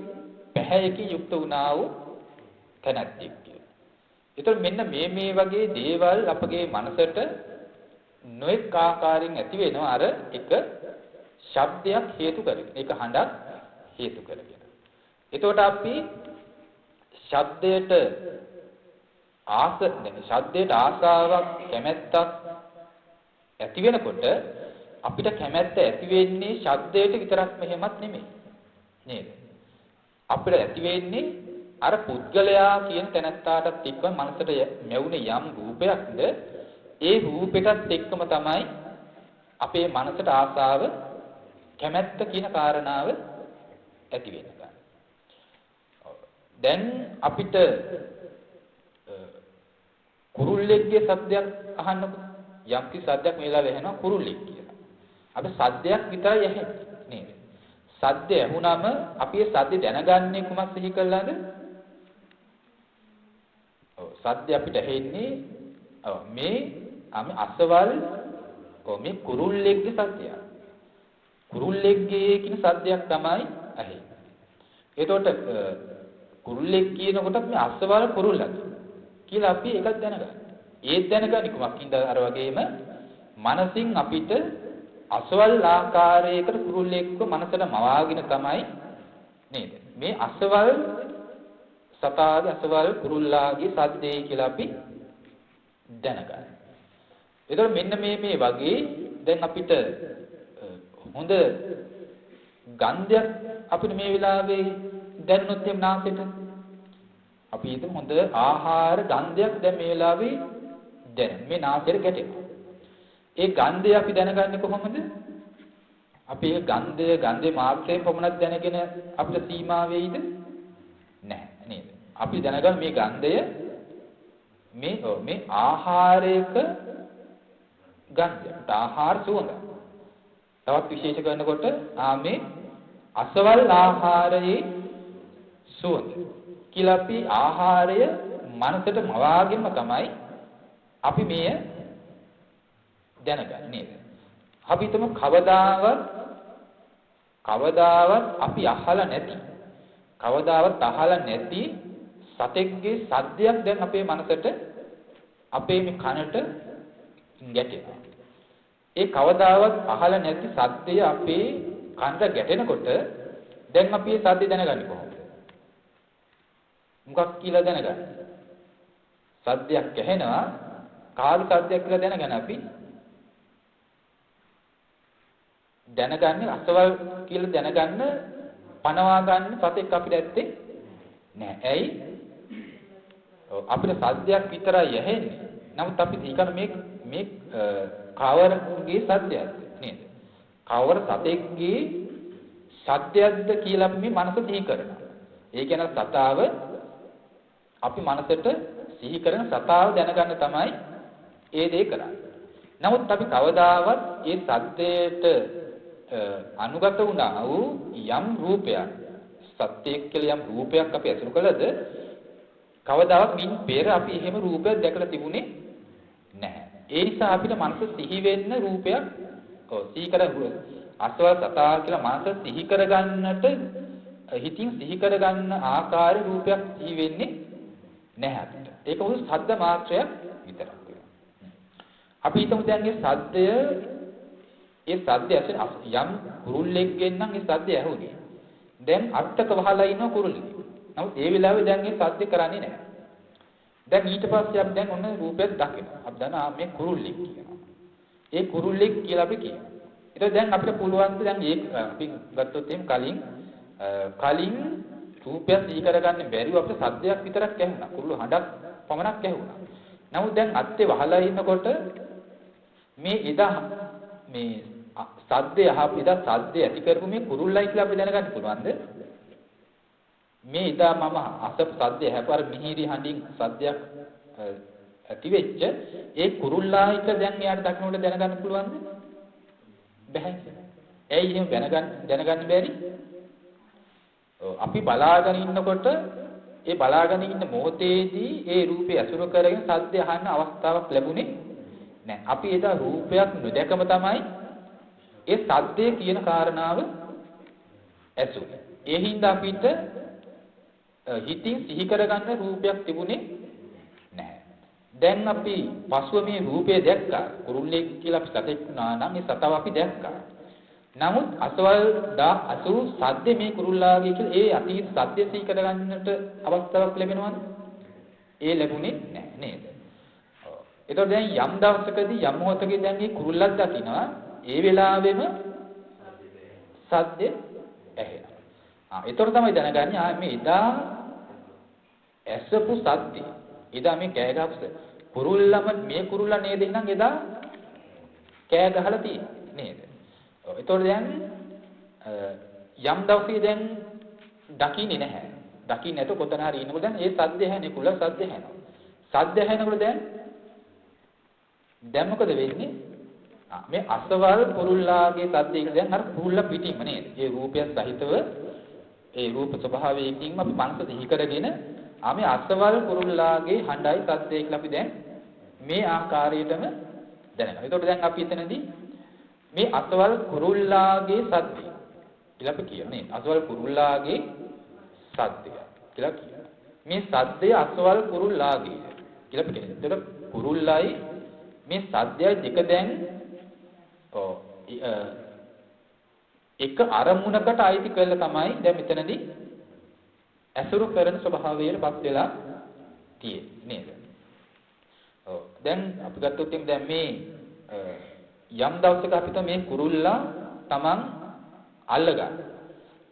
පැහැයකින් යුක්ත වුණා වූ තැනැත්තෙක් කියලා. ඒතර මෙන්න මේ වගේ දේවල් අපගේ මනසට නොඑක ආකාරයෙන් ඇති වෙනවා අර එක ශබ්දයක් හේතු කරගෙන. ඒක හඬක් හේතු කරගෙන. එතකොට අපි ශබ්දයට ආසාවක් කැමැත්තක් ඇති වෙනකොට අපිට කැමැත්ත ඇති වෙන්නේ ශබ්දයට විතරක් මෙහෙමත් නෙමෙයි නේද? අපිට ඇති වෙන්නේ අර පුද්ගලයා කියන තැනත්තාටත් එක්ක මනසට මැවුනේ යම් රූපයක්ද ඒ රූපෙටත් එක්කම තමයි අපේ මනසට ආසාව කැමැත්ත කියන කාරණාව ඇති වෙනවා. දැන් අපිට කුරුල්ලෙක්ගේ ශබ්දයක් අහන්නකො යම් කිසි ශබ්දයක් මේලා වෙනවා කුරුල්ලෙක් කියලා. අපි ශබ්දයක් විතරයි ඇහෙන්නේ නේද? ශබ්දය ඇහුනම අපි ඒ ශබ්ද දැනගන්නේ කොහොමද සිහි කළාද? ඔව් ශබ්ද අපිට ඇහෙන්නේ මේ අසවල් මේ කුරුල්ලෙක්ගේ ශබ්දයක්. කුරුල්ලෙක්ගේ කියන ශබ්දයක් තමයි ඇහෙන්නේ. එතකොට කුරුල්ලෙක් කියනකොට මේ අසවල් කුරුල්ලක් කියලා අපි එකක් දැනගන්න. ඒ දැනගන්නේ කොහොමද? අර වගේම මනසින් අපිට අසවල් ආකාරයකට කුරුල්ලෙක්ව මනසට මවාගෙන තමයි නේද? මේ අසවල් සතාගේ අසවල් කුරුල්ලාගේ සද්දේ කියලා අපි දැනගන්න. ඒතකොට මෙන්න මේ වගේ දැන් අපිට හොඳ ගන්ධයක් අපිට මේ වෙලාවේ දැනුනොත් එම් නාසයට අපි හිතමු හොඳ ආහාර ගන්ධයක් දැන් මේ වෙලාවේ දැනෙන මේ නාසයට ගැටෙනවා. ඒ ගන්ධය අපි දැනගන්නේ කොහොමද? අපි ඒ ගන්ධයේ මාත්‍රයෙන් පමණක් දැනගෙන අපිට සීමා වෙයිද? නැහැ නේද? අපි දැනගන්න මේ ගන්ධය මේ ආහාරයක ගන්ධය. ආහාර සුවඳ. තවත් විශේෂ කරනකොට මේ අසවල් ආහාරයේ සුවඳ කියලා අපි ආහාරය මනසට මවාගෙනම තමයි අපි මේ දැනගන්නේ නේද? අපි හිතමු කවදාවත් අපි අහලා නැති සතෙක්ගේ සද්දයක් දැන් අපේ මනසට අපේ මේ කනට ගැටෙනවා. ඒ කවදාවත් අහලා නැති සද්දය අපේ කනට ගැටෙනකොට දැන් අපි ඒ සද්දය දැනගන්නේ කොහොමද? මොකක් කියලා දැනගන්නේ? සද්දයක් ඇහෙනවා කාගේ සද්දයක් කියලා දැනගන්න අපි දැනගන්නේ අසවල් කියලා දැනගන්න පනවා ගන්න සතෙක් අපිට ඇත්තේ නෑ. ඇයි? අපිට සද්දයක් විතරයි ඇහෙන්නේ. නමුත් අපි හිතන මේ කවරගේ සද්දයක්ද නේද? කවර සතෙක්ගේ සද්දයක්ද කියලා අපි මේ මනස සිහි කරනවා. ඒ කියන්නේ සතාව අපි මනසට සිහි කරන සතාව දැනගන්න තමයි ඒ දේ කරන්නේ. නමුත් අපි කවදාවත් ඒ සද්දයට අනුගත වුණා වූ යම් රූපයක් සත්‍යයක් කියලා යම් රූපයක් අපි අසුරු කළද කවදාවත් මින් පෙර අපි එහෙම රූපයක් දැකලා තිබුණේ නැහැ. ඒ නිසා අපිට මනස සිහි වෙන්න රූපයක් සිහි කර අසවල් සතා කියලා මනස සිහි කරගන්නට හිතින් සිහි කරගන්න ආකාරයේ රූපයක් සිහි වෙන්නේ නැහැ අපිට. ඒක උදු ශබ්ද මාත්‍රයක් විතරක් වෙනවා. අපි හිතමු දැන් මේ ශබ්දය ඇසෙන යම් කුරුල්ලෙක්ගෙන් නම් ඒ ශබ්දය ඇහුනේ. දැන් අට්ටක වහලා ඉන්න කුරුල්ලෙක්. නමුත් ඒ වෙලාවේ දැන් මේ ශබ්ද කරන්නේ නැහැ. දැන් ඊට පස්සේ අපි දැන් ඔන්න රූපයක් දකිනවා. අපි දන්නා මේ කුරුල්ලෙක් කියනවා. ඒ කුරුල්ලෙක් කියලා අපි කියනවා. ඒක දැන් අපිට පුළුවන් දැන් ඒක අපි ගත්තොත් එහෙනම් කලින් රූපයක් සිහි කරගන්න බැරිව අපිට ශබ්දයක් විතරක් ඇහුණා. කුරුළු හඬක් පමණක් ඇහුණා. නමුත් දැන් අත්තේ වහලා ඉන්නකොට මේ සද්දය සද්දය ඇති කරපු මේ කුරුල්ලයි කියලා අපි දැනගන්න පුළුවන්ද? මේ ඉදා මම අසප් සද්දය හැපාර මිහිරි හඬින් සද්දයක් ඇති වෙච්ච ඒ කුරුල්ලායික දැන් එයාට දකින්නට දැනගන්න පුළුවන්ද? බැහැ. ඇයි එහෙම දැනගන්න බැරි? අපි බලාගෙන ඉන්නකොට ඒ බලාගෙන ඉන්න මොහොතේදී ඒ රූපය අසුර කරගෙන සද්ද අහන්න අවස්ථාවක් ලැබුණේ නැහැ. අපි එදා රූපයක් නොදැකම තමයි ඒ සද්දේ කියන කාරණාව ඇසුනේ. ඒ හින්දා අපිට හිතින් සිහි කරගන්න රූපයක් තිබුණේ නැහැ. දැන් අපි පසුව මේ රූපය දැක්කා. කුරුල්ලෙක් කියලා අපි සතෙක් වුණා නම් ඒ සතව අපි දැක්කා. නමුත් අසවල් සද්දේ මේ කුරුල්ලාගේ කියලා ඒ අතීත සද්දේ සිහි කරගන්නට අවස්ථාවක් ලැබෙනවද? ඒ ලැබුණේ නැහැ නේද? ඒතකොට දැන් යම් දවසකදී යම් මොහොතකදී දැන් මේ කුරුල්ලක් දකිනවා ඒ වෙලාවෙම සද්දේ ඇහෙනවා. ඒතකොට තමයි දැනගන්නේ මේ එදා ඇසපු සද්දේ. එදා මේ කෑ ගහපු කුරුල්ලම මේ කුරුල්ලා නේද එහෙනම් එදා කෑ ගහලා තියෙන්නේ නේද? ඒතකොට දැන් යම් දවසේ දැන් දකින්නේ නැහැ. දකින්නේ නැත කොතන හරි ඉන්නකොට දැන් ඒ සද්ද ඇහෙන්නේ කුල සද්ද ඇහෙනවා. සද්ද ඇහෙනකොට දැන් මොකද වෙන්නේ? මේ අසවල් කුරුල්ලාගේ සද්දයක දැන් අර කුරුල්ලා පිටින්ම නේද? ඒ රූපය සහිතව ඒ රූප ස්වභාවයකින්ම අපි මනස දිහි කරගෙන මේ අසවල් කුරුල්ලාගේ හඬයි සද්දේ කියලා අපි දැන් මේ ආකාරයටම දැනගන්නවා. ඒතකොට දැන් අපි එතනදී මේ අසවල් කුරුල්ලාගේ සද්දය කියලා අපි කියන්නේ. අසවල් කුරුල්ලාගේ සද්දය කියලා කියනවා. මේ සද්දය අසවල් කුරුල්ලාගේ කියලා අපි කියන්නේ. ඒතකොට කුරුල්ලයි මේ සද්දයයි දෙක දැන් එක අරමුණකට අයිති කරලා තමයි දැන් මෙතනදී ඇසුරු කරන ස්වභාවයටපත් වෙලා තියෙන්නේ නේද? ඔව්. දැන් අපි ගත්තොත් දැන් මේ යම් දවසක අපිට මේ කුරුල්ලා Taman අල්ලගන්න.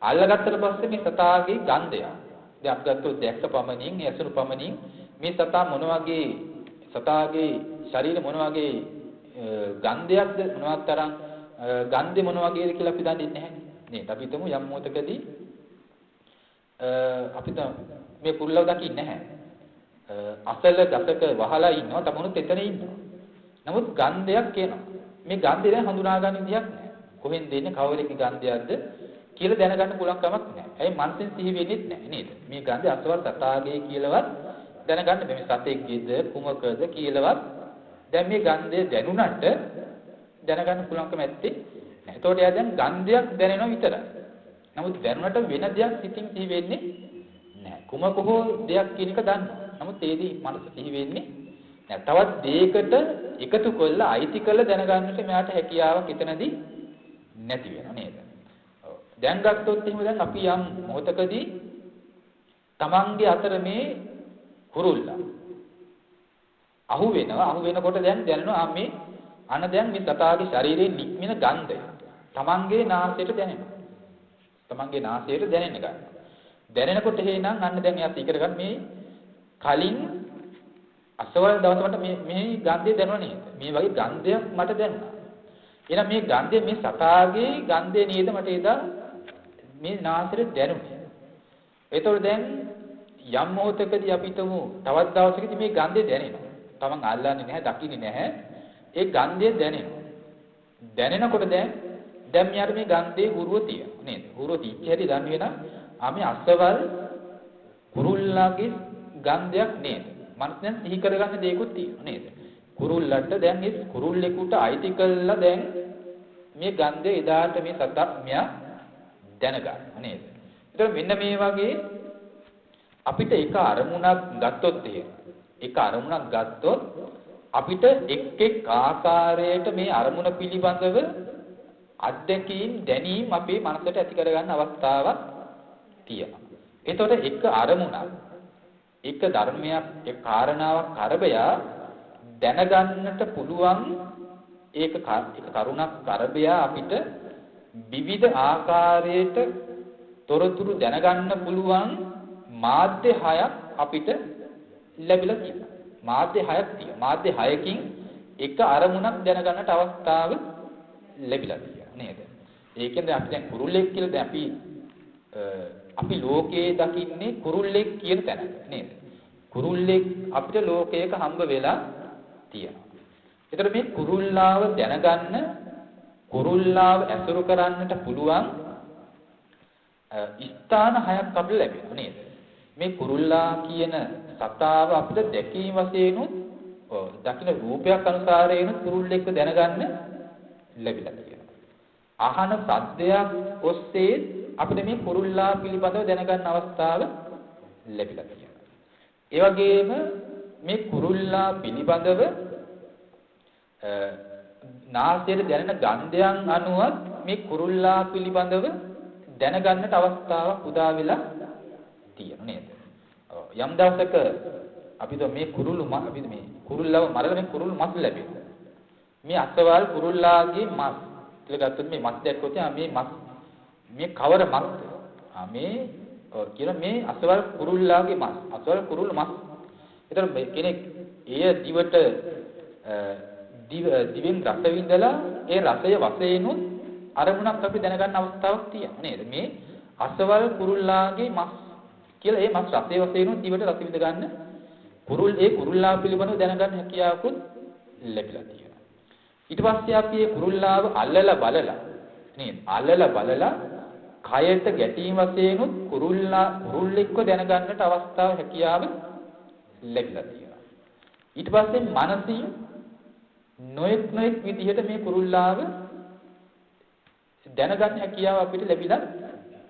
අල්ලගත්තට පස්සේ මේ සතාගේ ගන්ධය. දැන් අපි ගත්තොත් දැක්ක පමණින්, ඇසුරු පමණින් මේ සතා මොන වගේ සතාගේ ශරීරය මොන වගේ ගන්ධයක්ද මොනවත් තරම් ගන්ධය මොන වගේද කියලා අපි දන්නේ නැහැ නේද? අපි හිතමු යම් මොහොතකදී අපි මේ කුරුල්ලව දකින්නේ නැහැ. අසල ගසක වහලා ඉන්නවා තමනුත් එතන ඉන්නවා. නමුත් ගන්ධයක් එනවා. මේ ගන්ධය දැන් හඳුනා ගන්න විදියක් නැහැ. කොහෙන්ද එන්නේ කවරේක ගන්ධයක්ද කියලා දැනගන්න පුළුවන් කමක් නැහැ. ඇයි මනසෙන් සිහි වෙන්නේ නැහැ නේද? මේ ගන්ධය අසවල් සතාගේ කියලාවත් දැනගන්න බෑ. මේ සතෙක්ගේද කුමකද කියලාවත් දැන් මේ ගන්ධය දැනුණාට දැනගන්න පුළුවන්කම ඇත්තේ නැහැ. ඒතකොට එයා දැන් ගන්ධයක් දැනෙනවා විතරයි. නමුත් දැනුණාට වෙන දෙයක් සිතින් සිහි වෙන්නේ නැහැ. කුමක හෝ දෙයක් කියන එක දන්නවා. නමුත් ඒදී මනස සිහි වෙන්නේ නැහැ. තවත් දෙයකට එකතු කරලා අයිති කරලා දැනගන්නට මෙයාට හැකියාවක් එතනදී නැති වෙනවා නේද? ඔව්. දැන් ගත්තොත් එහෙම දැන් අපි යම් මොහොතකදී Tamange අතර මේ කුරුල්ලා අහු වෙනකොට දැන් දැනෙනවා මේ දැන් මේ සතාගේ ශරීරයේ නික්මින ගන්ධය Tamange නාසයට දැනෙනවා. Tamange නාසයට දැනෙන්න ගන්නවා. දැනෙනකොට එහෙනම් දැන් එයා සීකර ගන්න මේ කලින් අසවල් දවසකට මේ ගන්ධය දැනුණා නේද? මේ වගේ ගන්ධයක් මට දැනුණා. එහෙනම් මේ ගන්ධය මේ සතාගේ ගන්ධය නේද මට එදා මේ නාසයට දැනුනේ. ඒතකොට දැන් යම් මොහොතකදී අපි හිතමු තවත් දවසකදී මේ ගන්ධය දැනෙනවා. තමන් අල්ලන්නේ නැහැ, දකින්නේ නැහැ. ඒ ගන්ධය දැනෙනවා. දැනෙනකොට දැන් මෙයාට මේ ගන්ධයේ හුරුව තියෙනවා නේද? හුරුව තිච්ච හැටි දන්නේ නම් මේ අසවල් කුරුල්ලාගේ ගන්ධයක් නේද? මනසෙන් සිහි කරගන්න දෙයක්ත් තියෙනවා නේද? කුරුල්ලට දැන් මේ කුරුල්ලෙකුට අයිති කළා දැන් මේ ගන්ධය එදාට මේ සතා මෙයා දැනගන්නවා නේද? ඒතර මෙන්න මේ වගේ අපිට එක අරමුණක් ගත්තොත් අපිට එක් ආකාරයට මේ අරමුණ පිළිබඳව අත්දැකීම් දැනීම් අපේ මනසට ඇති කරගන්න අවස්ථාවක් තියෙනවා. ඒතකොට එක අරමුණක් එක ධර්මයක් එක කාරණාවක් කරබයා දැනගන්නට පුළුවන් ඒක කරුණක් කරබයා අපිට විවිධ ආකාරයට තොරතුරු දැනගන්න පුළුවන් මාධ්‍ය 6ක් අපිට ලැබිලා තියෙනවා. මාධ්‍ය 6ක් තියෙනවා. මාධ්‍ය 6කින් එක අරමුණක් දැනගන්නට අවස්ථාව ලැබිලා තියෙනවා නේද? ඒකෙන්ද අපි දැන් කුරුල්ලෙක් කියලා දැන් අපි ලෝකයේ දකින්නේ කුරුල්ලෙක් කියන තැනක නේද? කුරුල්ලෙක් අපිට ලෝකයක හම්බ වෙලා තියෙනවා. ඒතර මේ කුරුල්ලාව දැනගන්න කුරුල්ලාව ඇසුරු කරන්නට පුළුවන් ස්ථාන 6ක් අපිට ලැබෙනවා නේද? මේ කුරුල්ලා කියන සතාව අපිට දැකීම වශයෙන් දකින්න රූපයක් අනුසාරයෙන් කුරුල්ලෙක්ව දැනගන්න ලැබිලා තියෙනවා. අහන සද්දයක් ඔස්සේ අපිට මේ කුරුල්ලා පිළිබඳව දැනගන්න අවස්ථාව ලැබිලා තියෙනවා. ඒ වගේම මේ කුරුල්ලා පිළිබඳව නාසයට දැනෙන ගන්ධයන් අනුව මේ කුරුල්ලා පිළිබඳව දැනගන්නට අවස්ථාවක් උදා වෙලා තියෙනවා නේද? යම් දවසක අපිට මේ කුරුල්ලව මරලා මේ කුරුල් මස් ලැබෙනවා. මේ අසවල් කුරුල්ලාගේ මස් කියලා ගත්තොත් මේ මස් දැක්කොත් මේ කවර මස්ද? මේ අසවල් කුරුල්ලාගේ මස්. අසවල් කුරුල් මස්. ඒතර කෙනෙක් එය දිවෙන් රස විඳලා ඒ රසය වශයෙන් අරමුණක් අපි දැනගන්න අවස්ථාවක් තියෙනවා නේද? මේ අසවල් කුරුල්ලාගේ මස් කියලා ඒ මස් රසය වශයෙන් දිවට රස විඳ ගන්න කුරුල්ලා පිළිබඳව දැනගන්න හැකියාවකුත් ලැබිලා තියෙනවා. ඊට පස්සේ අපි මේ කුරුල්ලාව අල්ලලා බලලා කයට ගැටීම වශයෙන් කුරුල්ලෙක්ව දැනගන්නට අවස්ථාව හැකියාව ලැබිලා තියෙනවා. ඊට පස්සේ මනසින් නොඑක් විදිහට මේ කුරුල්ලාව දැනගන්න හැකියාව අපිට ලැබිලා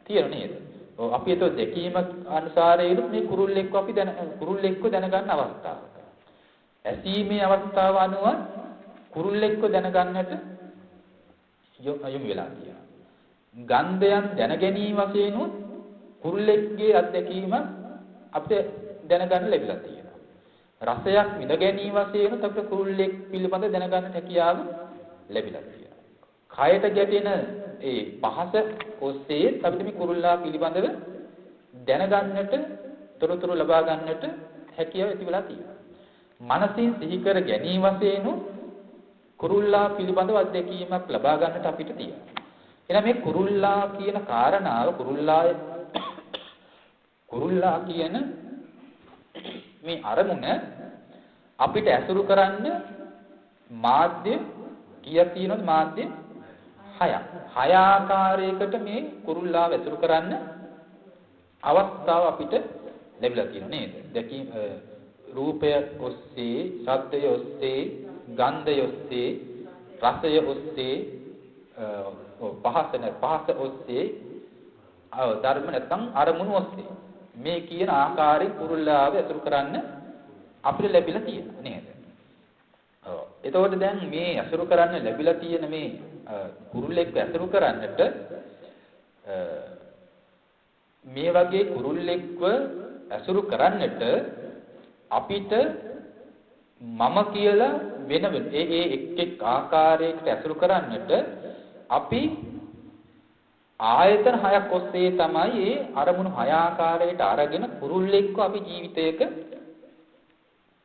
තියෙනවා නේද? අපි ඒතෝ දැකීම අනුසාරයෙන් මේ කුරුල්ලෙක්ව දැනගන්න අවස්ථාවක්. ඇසීමේ අවස්ථාව අනුව කුරුල්ලෙක්ව දැනගන්නට යොමු වෙලා තියෙනවා. ගන්ධයන් දැන ගැනීම වශයෙන් කුරුල්ලෙක්ගේ අත්දැකීම අපිට දැනගන්න ලැබිලා තියෙනවා. රසයක් විඳ ගැනීම වශයෙන් අපිට කුරුල්ලෙක් පිළිබඳ දැනගන්න හැකියාව ලැබිලා තියෙනවා. කයට ගැටෙන ඒ පහස ඔස්සේ අපිට මේ කුරුල්ලා පිළිබඳව දැනගන්නට, තොරතුරු ලබා ගන්නට හැකියාව ඇති වෙලා තියෙනවා. මනසින් සිහි කර ගැනීම වශයෙන් කුරුල්ලා පිළිබඳව අත්දැකීමක් ලබා ගන්නට අපිට තියෙනවා. එහෙනම් මේ කුරුල්ලා කියන කාරණාව කුරුල්ලා කියන මේ අරමුණ අපිට ඇසුරු කරන්න මාධ්‍ය කීයක් තියෙනවද? මාධ්‍ය 6ක්. 6 ආකාරයකට මේ කුරුල්ලාව ඇසුරු කරන්න අවස්ථාව අපිට ලැබිලා තියෙනවා නේද? දැකීම රූපය ඔස්සේ, ශබ්දය ඔස්සේ, ගන්ධය ඔස්සේ, රසය ඔස්සේ, පහස ඔස්සේ, ධර්ම නැත්නම් අරමුණු ඔස්සේ මේ කියන ආකාරයෙන් කුරුල්ලාව ඇසුරු කරන්න අපිට ලැබිලා තියෙනවා නේද? ඔව්. එතකොට දැන් මේ ඇසුරු කරන්න ලැබිලා තියෙන මේ කුරුල්ලෙක් ඇසුරු කරන්නට මේ වගේ කුරුල්ලෙක්ව ඇසුරු කරන්නට අපිට මම කියලා වෙන එක් ආකාරයකට ඇසුරු කරන්නට අපි ආයතන 6ක් ඔස්සේ තමයි මේ අරමුණු 6 ආකාරයට අරගෙන කුරුල්ලෙක්ව අපි ජීවිතයක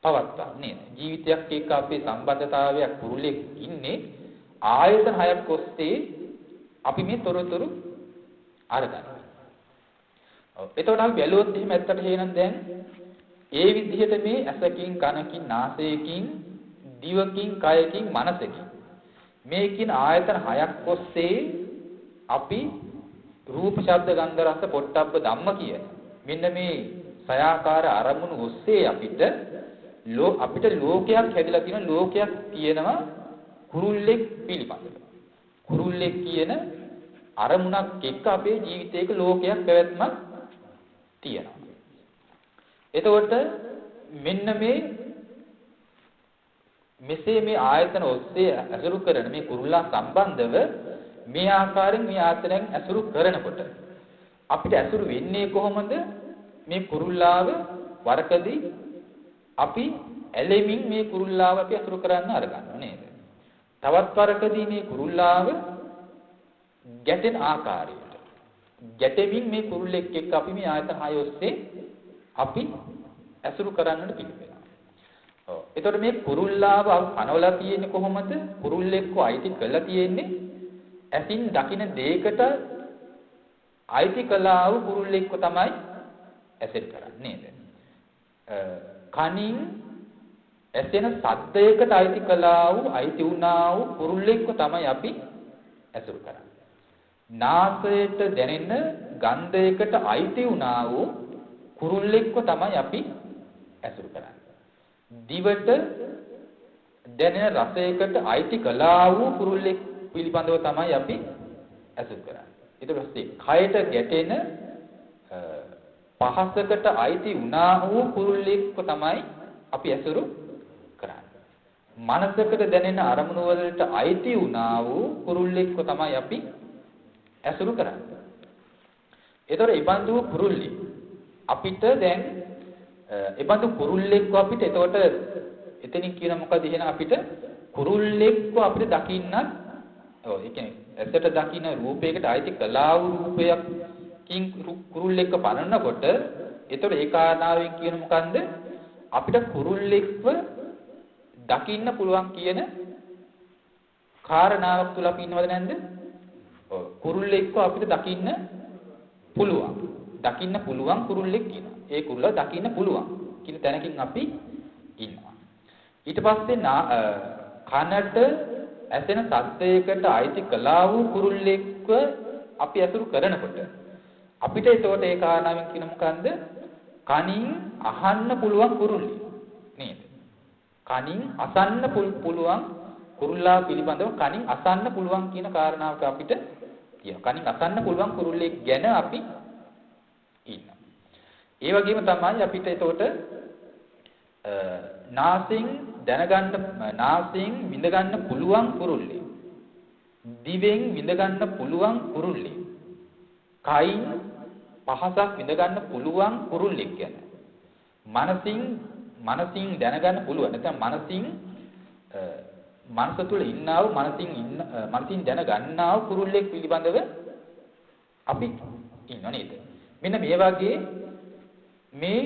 පවත්වා නේද? ජීවිතයක් එක්ක අපේ සම්බන්ධතාවයක් කුරුල්ලෙක් ඉන්නේ ආයතන 6ක් ඔස්සේ අපි මේ තොරතුරු අරගන්නවා. ඔව්. එතකොට අපි බැලුවොත් එහෙම ඇත්තට හේනම් දැන් ඒ විදිහට මේ ඇසකින්, කනකින්, නාසයකින්, දිවකින්, කයකින්, මනසකින් මේ කියන ආයතන 6ක් ඔස්සේ අපි රූප, ශබ්ද, ගන්ධ, රස, පොට්ටබ්බ ධම්ම කියන මෙන්න මේ සයාකාර අරමුණු ඔස්සේ අපිට ලෝකයක් හැදිලා තියෙන ලෝකයක් තියෙනවා කුරුල්ලෙක් පිළිබඳව. කුරුල්ලෙක් කියන අරමුණක් එක්ක අපේ ජීවිතයක ලෝකයක් පැවැත්මක් තියෙනවා. එතකොට මෙන්න මෙසේ මේ ආයතන ඔස්සේ ඇසුරු කරන මේ කුරුල්ලා සම්බන්ධව මේ ආකාරයෙන් මේ ආයතනයෙන් ඇසුරු කරනකොට අපිට ඇසුරු වෙන්නේ කොහොමද? මේ කුරුල්ලාව වරකදී අපි ඇලෙමින් මේ කුරුල්ලාව අපි ඇසුරු කරන්න අරගන්නවා නේද? තවත් වරකදී මේ කුරුල්ලාව ගැටෙන ආකාරයට ගැටෙමින් මේ කුරුල්ලෙක් එක්ක අපි මේ ආයතන 6 ඔස්සේ අපි ඇසුරු කරන්නට පිළිපෙනවා. ඔව්. එතකොට මේ කුරුල්ලාව අනවලා තියෙන්නේ කොහොමද? කුරුල්ලෙක්ව අයිති කරලා තියෙන්නේ ඇසින් දකින දෙයකට අයිති කළා වූ කුරුල්ලෙක්ව තමයි ඇසෙන් කරන්නේ නේද? කනින් ඇසෙන සද්දයකට අයිති කළා වූ අයිති වුණා වූ කුරුල්ලෙක්ව තමයි අපි ඇසුරු කරන්නේ. නාසයට දැනෙන ගන්ධයකට අයිති වුණා වූ කුරුල්ලෙක්ව තමයි අපි ඇසුරු කරන්නේ. දිවට දැනෙන රසයකට අයිති කළා වූ කුරුල්ලෙක් පිළිබඳව තමයි අපි ඇසුරු කරන්නේ. ඊට පස්සේ කයට ගැටෙන පහසකට අයිති වුණා වූ කුරුල්ලෙක්ව තමයි අපි ඇසුරු කරන්නේ. මනසකට දැනෙන අරමුණු වලට අයිති වුණා වූ කුරුල්ලෙක්ව තමයි අපි ඇසුරු කරන්නේ. ඒතර ඉබඳු කුරුල්ලෙක් අපිට දැන් ඉබඳු කුරුල්ලෙක්ව අපිට එතකොට එතනින් කියන මොකද එහෙනම් අපිට කුරුල්ලෙක්ව අපිට දකින්නත් ඔව් ඒ කියන්නේ ඇසට දකින්න රූපයකට අයිති කළා වූ රූපයකින් කුරුල්ලෙක්ව බලනකොට එතකොට ඒ කාරණාවෙන් කියන මොකන්ද අපිට කුරුල්ලෙක්ව දකින්න පුළුවන් කියන කාරණාවක් තුල අපි ඉන්නවද නැද්ද? ඔව් කුරුල්ලෙක්ව අපිට දකින්න පුළුවන් කුරුල්ලෙක් කියනවා. ඒ කුරුල්ල දකින්න පුළුවන් කියන තැනකින් අපි ඉන්නවා. ඊට පස්සේ කනට ඇසෙන සද්දයකට අයිති කළා වූ කුරුල්ලෙක්ව අපි ඇසුරු කරනකොට අපිට ඒතකොට ඒ කාරණාවෙන් කියන මොකන්ද? කනින් අහන්න පුළුවන් කුරුල්ලෙක් නේද? කනින් අසන්න පුළුවන් කුරුල්ලා පිළිබඳව කනින් අසන්න පුළුවන් කියන කාරණාවක අපිට තියෙනවා. කනින් අසන්න පුළුවන් කුරුල්ලෙක් ගැන අපි ඉන්නවා. ඒ වගේම තමයි අපිට ඒතකොට නාසයෙන් විඳ ගන්න පුළුවන් කුරුල්ලෙක්. දිවෙන් විඳ ගන්න පුළුවන් කුරුල්ලෙක්. කයින් පහසක් විඳ ගන්න පුළුවන් කුරුල්ලෙක් ගැන. මනසින් දැනගන්න පුළුවන්. නැත්නම් මනස තුල ඉන්නා වූ මනසින් දැන ගන්නා වූ කුරුල්ලෙක් පිළිබඳව අපි ඉන්නව නේද? මෙන්න මේ වගේ මේ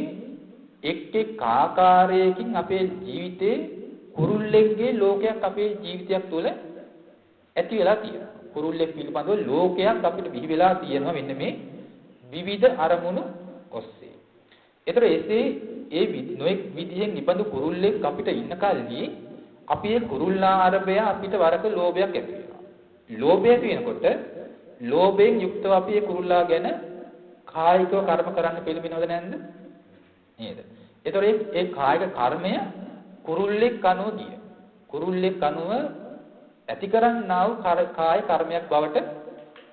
එක් ආකාරයකින් අපේ ජීවිතේ කුරුල්ලෙක්ගේ ලෝකයක් අපේ ජීවිතයක් තුළ ඇති වෙලා තියෙනවා. කුරුල්ලෙක් පිළිබඳව ලෝකයක් අපිට බිහි වෙලා තියෙනවා මෙන්න මේ විවිධ අරමුණු ඔස්සේ. ඒතර ඒ නොඑක් විදිහෙන් නිබඳු කුරුල්ලෙක් අපිට ඉන්න කල්හි අපි ඒ කුරුල්ලා ආරභය අපිට වරක ලෝභයක් ඇති වෙනවා. ලෝභය ඇති වෙනකොට ලෝභයෙන් යුක්තව අපි ඒ කුරුල්ලා ගැන කායිකව කර්ම කරන්න පිළිබිනවද නැද්ද? නේද? ඒතර ඒ කායික කර්මය කුරුල්ලෙක් අනුව ගිය. කුරුල්ලෙක් අනුව ඇති කරන්නා වූ කාය කර්මයක් බවට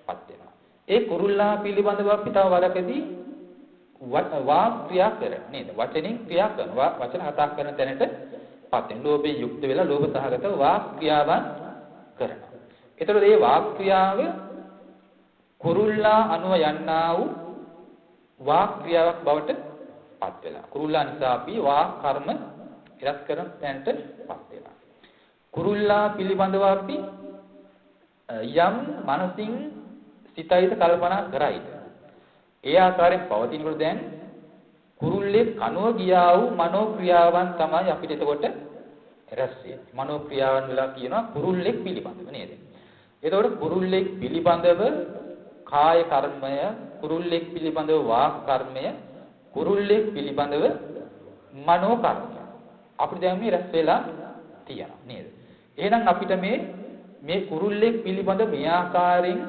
පත් වෙනවා. ඒ කුරුල්ලා පිළිබඳව අපි තව වරකදී වාක් ක්‍රියා කරන නේද? වචනෙන් ක්‍රියා කරනවා. වචන කතා කරන තැනට පත් වෙන. ලෝභයෙන් යුක්ත වෙලා ලෝභ සහගත වාක් ක්‍රියාවන් කරනවා. ඒතර මේ වාක් ක්‍රියාව කුරුල්ලා අනුව යන්නා වූ වාක් ක්‍රියාවක් බවට පත් වෙනවා. කුරුල්ලා නිසා අපි වාක් කර්ම ඉරස් කරන තැනට පත් වෙනවා. කුරුල්ලා පිළිබඳව අපි යම් මනසින් සිතයිද කල්පනා කරයිද ඒ ආකාරයෙන් පවතිනකොට දැන් කුරුල්ලේ කනුව ගියා වූ මනෝ ක්‍රියාවන් තමයි අපිට එතකොට රැස් වෙන්නේ. මනෝ ක්‍රියාවන් වල කියනවා කුරුල්ලෙක් පිළිබඳව නේද? එතකොට කුරුල්ලෙක් පිළිබඳව කාය කර්මය, කුරුල්ලෙක් පිළිබඳව වාක් කර්මය, කුරුල්ලෙක් පිළිබඳව මනෝ කර්මය අපිට දැන් මේ රැස් වෙලා තියෙනවා නේද? එහෙනම් අපිට මේ කුරුල්ලෙක් පිළිබඳ මේ ආකාරයෙන්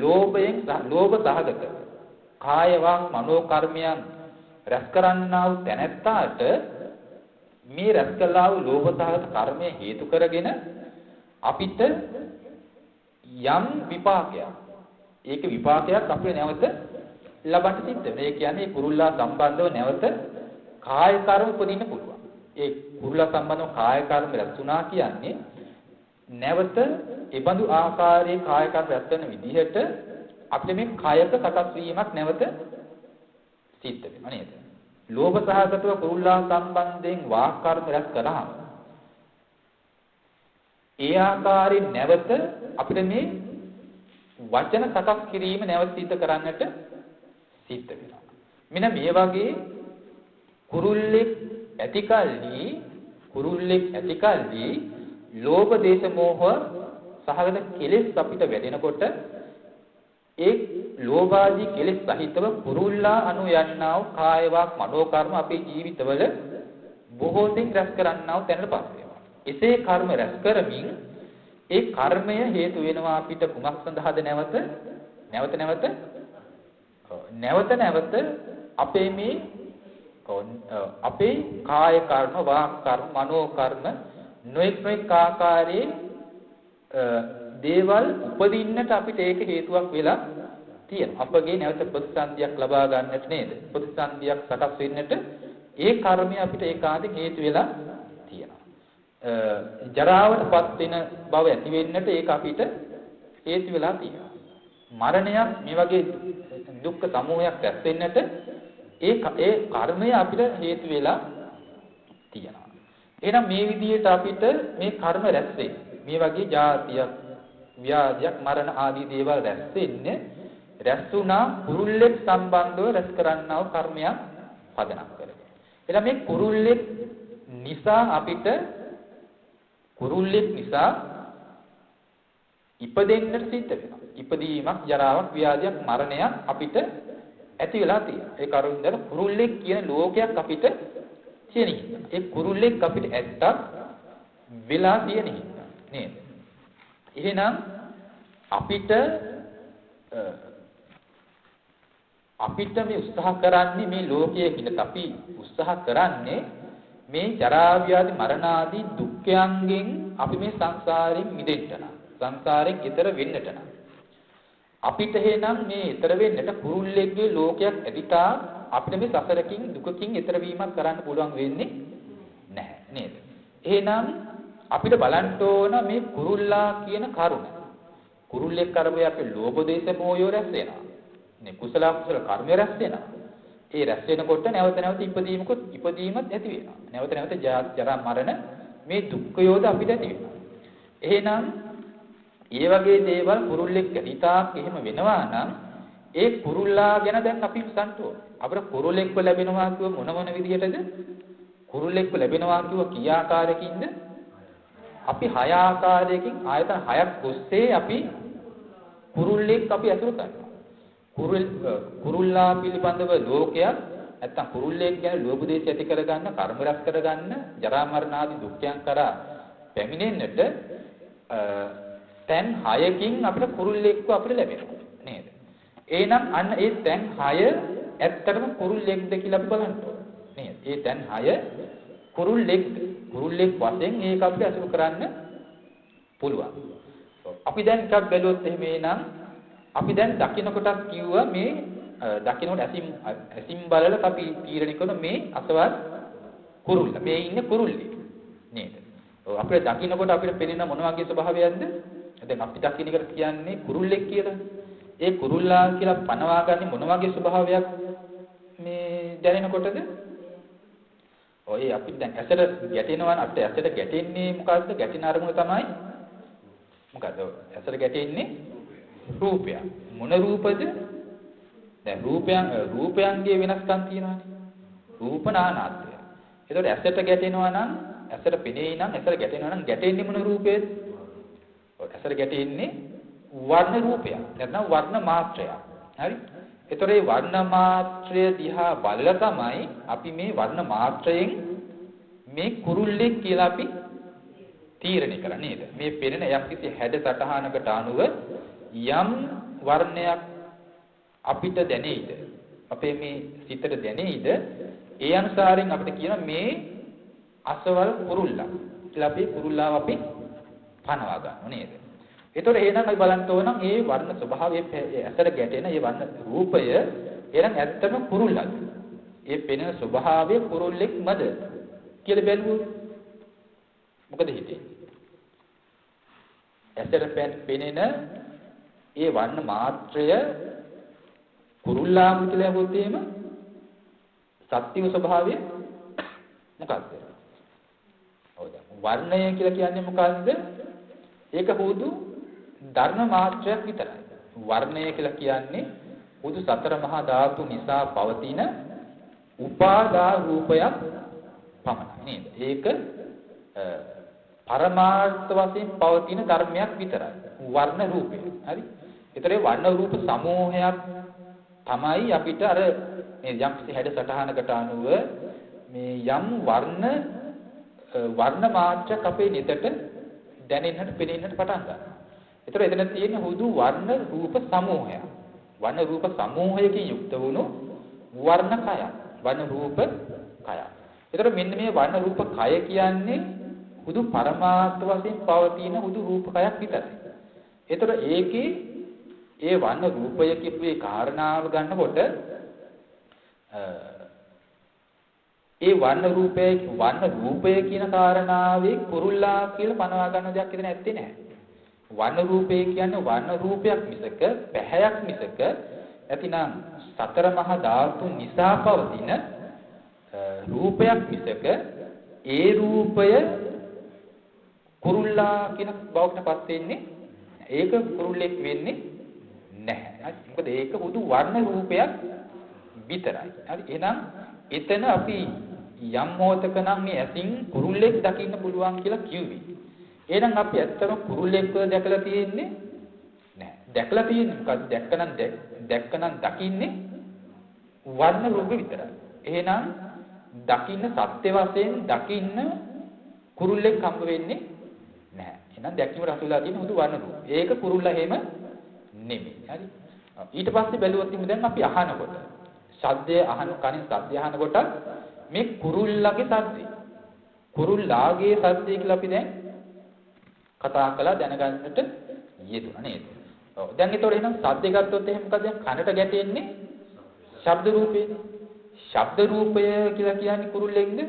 ලෝභ සහගත කාය වාක් මනෝ කර්මයන් රැස් කරන්නා වූ තැනැත්තාට මේ රැස් කළා වූ ලෝභ සහගත කර්මය හේතු කරගෙන අපිට යම් විපාකයක් ඒක විපාකයක් අපිට නැවත ලබන්න සිද්ධ වෙනවා. ඒ කියන්නේ කුරුල්ලා සම්බන්ධව නැවත කාය කර්ම උපදින්න පුළුවන්. ඒ කුරුල්ලා සම්බන්ධව කාය කර්ම රැස් වුණා කියන්නේ නැවත ඒබඳු ආකාරයේ කාය කර්ම රැස් වෙන විදිහට අපිට මේ කායක සකස් වීමක් නැවත සිද්ධ වෙනවා නේද? ලෝභ සහගතව කුරුල්ලා සම්බන්ධයෙන් වාක් කර්ම රැස් කරාම ඒ ආකාරයෙන් නැවත අපිට මේ වචන සකස් කිරීම නැවත සිද්ධ කරන්නට සිද්ධ වෙනවා. මෙන්න මේ වගේ කුරුල්ලෙක් ඇතිකල්හි ලෝභ දේශ මොහ සහගත කෙලෙස් අපිට වැඩෙනකොට ඒ ලෝභාදී කෙලෙස් සහිතව කුරුල්ලා අනු යන්නා වූ කාය වාක් මනෝ කර්ම අපේ ජීවිතවල බොහෝ දෙනෙක් රැස් කරන්නා වූ තැනට පත් වෙනවා. එසේ කර්ම රැස් කරමින් ඒ කර්මය හේතු වෙනවා අපිට කුමක් සඳහාද නැවත අපේ මේ අපේ කාය කර්ම වාක් කර්ම මනෝ කර්ම නොඑක් ආකාරයේ දේවල් උපදින්නට අපිට ඒක හේතුවක් වෙලා තියෙනවා. අපගේ නැවත ප්‍රතිසන්දියක් ලබා ගන්නට නේද? ප්‍රතිසන්දියක් සකස් වෙන්නට ඒ කර්මය අපිට ඒකාන්තයෙන් හේතු වෙලා තියෙනවා. ජරාවටපත් වෙන බව ඇති වෙන්නට ඒක අපිට හේතු වෙලා තියෙනවා. මරණයක් මේ වගේ දුක්ඛ සමූහයක් රැස් වෙන්නට ඒ කර්මය අපිට හේතු වෙලා තියෙනවා. එහෙනම් මේ විදිහට අපිට මේ කර්ම රැස් වෙන්නේ මේ වගේ ජාතියක් ව්‍යාධියක් මරණ ආදී දේවල් රැස් වෙන්නේ රැස් වුණා කුරුල්ලෙක් සම්බන්ධව රැස් කරන්නා වූ කර්මයක් පදනම් කරගෙන. එහෙනම් මේ කුරුල්ලෙක් නිසා ඉපදෙන්නට සිද්ධ වෙනවා. ඉපදීමක් ජරාවක් ව්‍යාධියක් මරණයක් අපිට ඇති වෙලා තියෙනවා. ඒ කරුණෙන් කුරුල්ලෙක් කියන ලෝකයක් අපිට තියෙන හින්දා. ඒ කුරුල්ලෙක් අපිට ඇත්තක් වෙලා තියෙන හින්දා නේද? එහෙනම් අපිට මේ උත්සාහ කරන්නේ මේ ලෝකයේ කිනත් අපි උත්සාහ කරන්නේ මේ ජරා ව්‍යාධි මරණ ආදී දුක්ඛයන්ගෙන් අපි මේ සංසාරයෙන් මිදෙන්න නම් සංසාරයෙන් ඈතර වෙන්නට නම් අපිට එහෙනම් මේ ඈතර වෙන්නට කුරුල්ලෙක්ගේ ලෝකයක් ඇතිතා අපිට මේ සසරකින් දුකකින් ඈතර වීමක් කරන්න පුළුවන් වෙන්නේ නැහැ නේද? එහෙනම් අපිට බලන්න ඕන මේ කුරුල්ලා කියන කරුණ. කුරුල්ලෙක් කරබේ අපේ ලෝභ දේශ මොහය රැස් වෙනවා. නේ කුසල අකුසල කර්ම රැස් වෙනවා. ඒ රැස් වෙනකොට නැවත නැවත ඉපදීමත් ඇති වෙනවා. නැවත නැවත ජරා මරණ මේ දුක්ඛයෝද අපිට ඇති වෙනවා. එහෙනම් ඒ වගේ දේවල් කුරුල්ලෙක් හිතාක් එහෙම වෙනවා නම් ඒ කුරුල්ලා ගැන දැන් අපි හිතන්න ඕන. අපිට කුරුල්ලෙක්ව ලැබෙනවා කිව්ව මොන විදිහටද? කුරුල්ලෙක්ව ලැබෙනවා කිව්ව කී ආකාරයකින්ද? අපි 6 ආකාරයකින් ආයතන 6ක් ඔස්සේ අපි කුරුල්ලෙක් අපි අසුර කරනවා. කුරුල්ලා පිළිබඳව ලෝකයක් නැත්තම් කුරුල්ලෙක් ගැන ලෝභ දේශ ඇති කරගන්න, කර්ම රැස් කරගන්න, ජරා මරණ ආදී දුක්ඛයන් කරා පැමිණෙන්නට තැන් 6කින් අපිට කුරුල්ලෙක්ව අපිට ලැබෙනවා නේද? එහෙනම් අන්න ඒ තැන් 6 ඇත්තටම කුරුල්ලෙක්ද කියලා අපි බලන්න ඕනේ නේද? ඒ තැන් 6 කුරුල්ලෙක් වශයෙන් ඒක අපිට අසුර කරන්න පුළුවන්. අපි දැන් එකක් බැලුවොත් එහෙම එනම් අපි දැන් දකින්න කොටස් කිව්වා මේ දකින්නට ඇසින් බලලා අපි තීරණය කරන මේ අසවල් කුරුල්ල. මේ ඉන්නේ කුරුල්ලෙක් නේද? ඔව් අපිට දකින්නකොට අපිට පෙනෙන මොන වගේ ස්වභාවයක්ද? දැන් අපි දකින්න එකට කියන්නේ කුරුල්ලෙක් කියලා. ඒ කුරුල්ලා කියලා පනවා ගන්නේ මොන වගේ ස්වභාවයක් මේ දැනෙනකොටද? ඔය අපි දැන් ඇසට ගැටෙනවා නම් අපිට ඇසට ගැටෙන්නේ මොකද්ද? ගැටෙන අරමුණ තමයි මොකද්ද? ඇසට ගැටෙන්නේ රූපය. මොන රූපද? දැන් රූපයන්ගේ වෙනස්කම් තියෙනවානේ. රූප නානාත්වය. ඒතකොට ඇසට ගැටෙනවා නම් ඇසට පෙනේ නම් ඇසට ගැටෙනවා නම් ගැටෙන්නේ මොන රූපයේද? ඔය ඇසට ගැටෙන්නේ වර්ණ රූපයක්. නැත්නම් වර්ණ මාත්‍රයක්. හරි? ඒතකොට මේ වර්ණ මාත්‍රය දිහා බලලා තමයි අපි මේ වර්ණ මාත්‍රයෙන් මේ කුරුල්ලෙක් කියලා අපි තීරණය කරන්නේ නේද? මේ පෙනෙන යම්කිසි හැඩ සටහනකට අනුව යම් වර්ණයක් අපිට දැනෙයිද? අපේ මේ සිතට දැනෙයිද? ඒ අනුසාරයෙන් අපිට කියන මේ අසවල් කුරුල්ලා කියලා අපි කුරුල්ලාව අපි පනවා ගන්නවා නේද? ඒතකොට එහෙනම් අපි බලන්න ඕන නම් මේ වර්ණ ස්වභාවය ඇසට ගැටෙන මේ වර්ණ රූපය එහෙනම් ඇත්තම කුරුල්ලාද? ඒ පෙනෙන ස්වභාවය කුරුල්ලෙක්මද කියලා බැලුවොත් මොකද හිතෙන්නේ? ඇසට පෙනෙන ඒ වර්ණ මාත්‍රය කුරුල්ලාම කියලා හොත් එහෙම සත්‍ය ස්වභාවය මොකක්ද? ඔව් දැන් වර්ණය කියලා කියන්නේ මොකක්ද? ඒක හුදු ධර්ම මාත්‍රයක් විතරයි. වර්ණය කියලා කියන්නේ හුදු සතර මහා ධාතු නිසා පවතින උපාදා රූපයක් පමණයි නේද? ඒක පරමාර්ථ වශයෙන් පවතින ධර්මයක් විතරයි. වර්ණ රූපය. හරි? ඒතරේ වර්ණ රූප සමූහයක් තමයි අපිට අර මේ යම්කිසි හැඩ සටහනකට අනුව මේ යම් වර්ණ මාත්‍රයක් අපේ නිතට දැනෙන්නට පෙනෙන්නට පටන් ගන්නවා. ඒතර එතන තියෙන හුදු වර්ණ රූප සමූහයක්. වර්ණ රූප සමූහයකින් යුක්ත වුණු වර්ණ කය. වර්ණ රූප කය. ඒතර මෙන්න මේ වර්ණ රූප කය කියන්නේ හුදු පරමාර්ථ වශයෙන් පවතින හුදු රූප කයක් විතරයි. ඒතර ඒකේ ඒ වර්ණ රූපය කිව්වේ කාරණාව ගන්නකොට ඒ වර්ණ රූපය කියන කාරණාවේ කුරුල්ලා කියලා පනවා ගන්න දෙයක් එතන ඇත්තේ නැහැ. වර්ණ රූපය කියන්නේ වර්ණ රූපයක් මිසක පැහැයක් මිසක නැතිනම් සතර මහා ධාතු නිසා පවතින රූපයක් මිසක ඒ රූපය කුරුල්ලා කියන බවකටපත් වෙන්නේ ඒක කුරුල්ලෙක් වෙන්නේ නැහැ. මොකද ඒක හුදු වර්ණ රූපයක් විතරයි. හරි එහෙනම් එතන අපි යම් මොහතක නම් මේ ඇසින් කුරුල්ලෙක් දකින්න පුළුවන් කියලා කිව්වේ. එහෙනම් අපි ඇත්තම කුරුල්ලෙක්ව දැකලා තියෙන්නේ නැහැ. දැකලා තියෙන්නේ මොකක්ද? දැක්කනම් දකින්නේ වර්ණ රූප විතරයි. එහෙනම් දකින්න සත්‍ය වශයෙන් දකින්න කුරුල්ලෙක් හම්බ වෙන්නේ නැහැ. එහෙනම් දැකීම රසුලා තියෙන හුදු වර්ණ රූප. ඒක කුරුල්ලා එහෙම නෙමෙයි. හරි. ඊට පස්සේ බැලුවොත් දැන් අපි අහනකොට ශබ්දය කනින් ශබ්දය අහනකොට මේ කුරුල්ලාගේ ශබ්දය. කුරුල්ලාගේ ශබ්දය කියලා අපි දැන් කතා කළා දැනගන්නට යෙදුණා නේද? ඔව්. දැන් ඒතකොට එහෙනම් ශබ්දය ගත්තොත් එහෙනම් මොකද කනට ගැටෙන්නේ? ශබ්ද රූපේනේ. ශබ්ද රූපය කියලා කියන්නේ කුරුල්ලෙක්ද?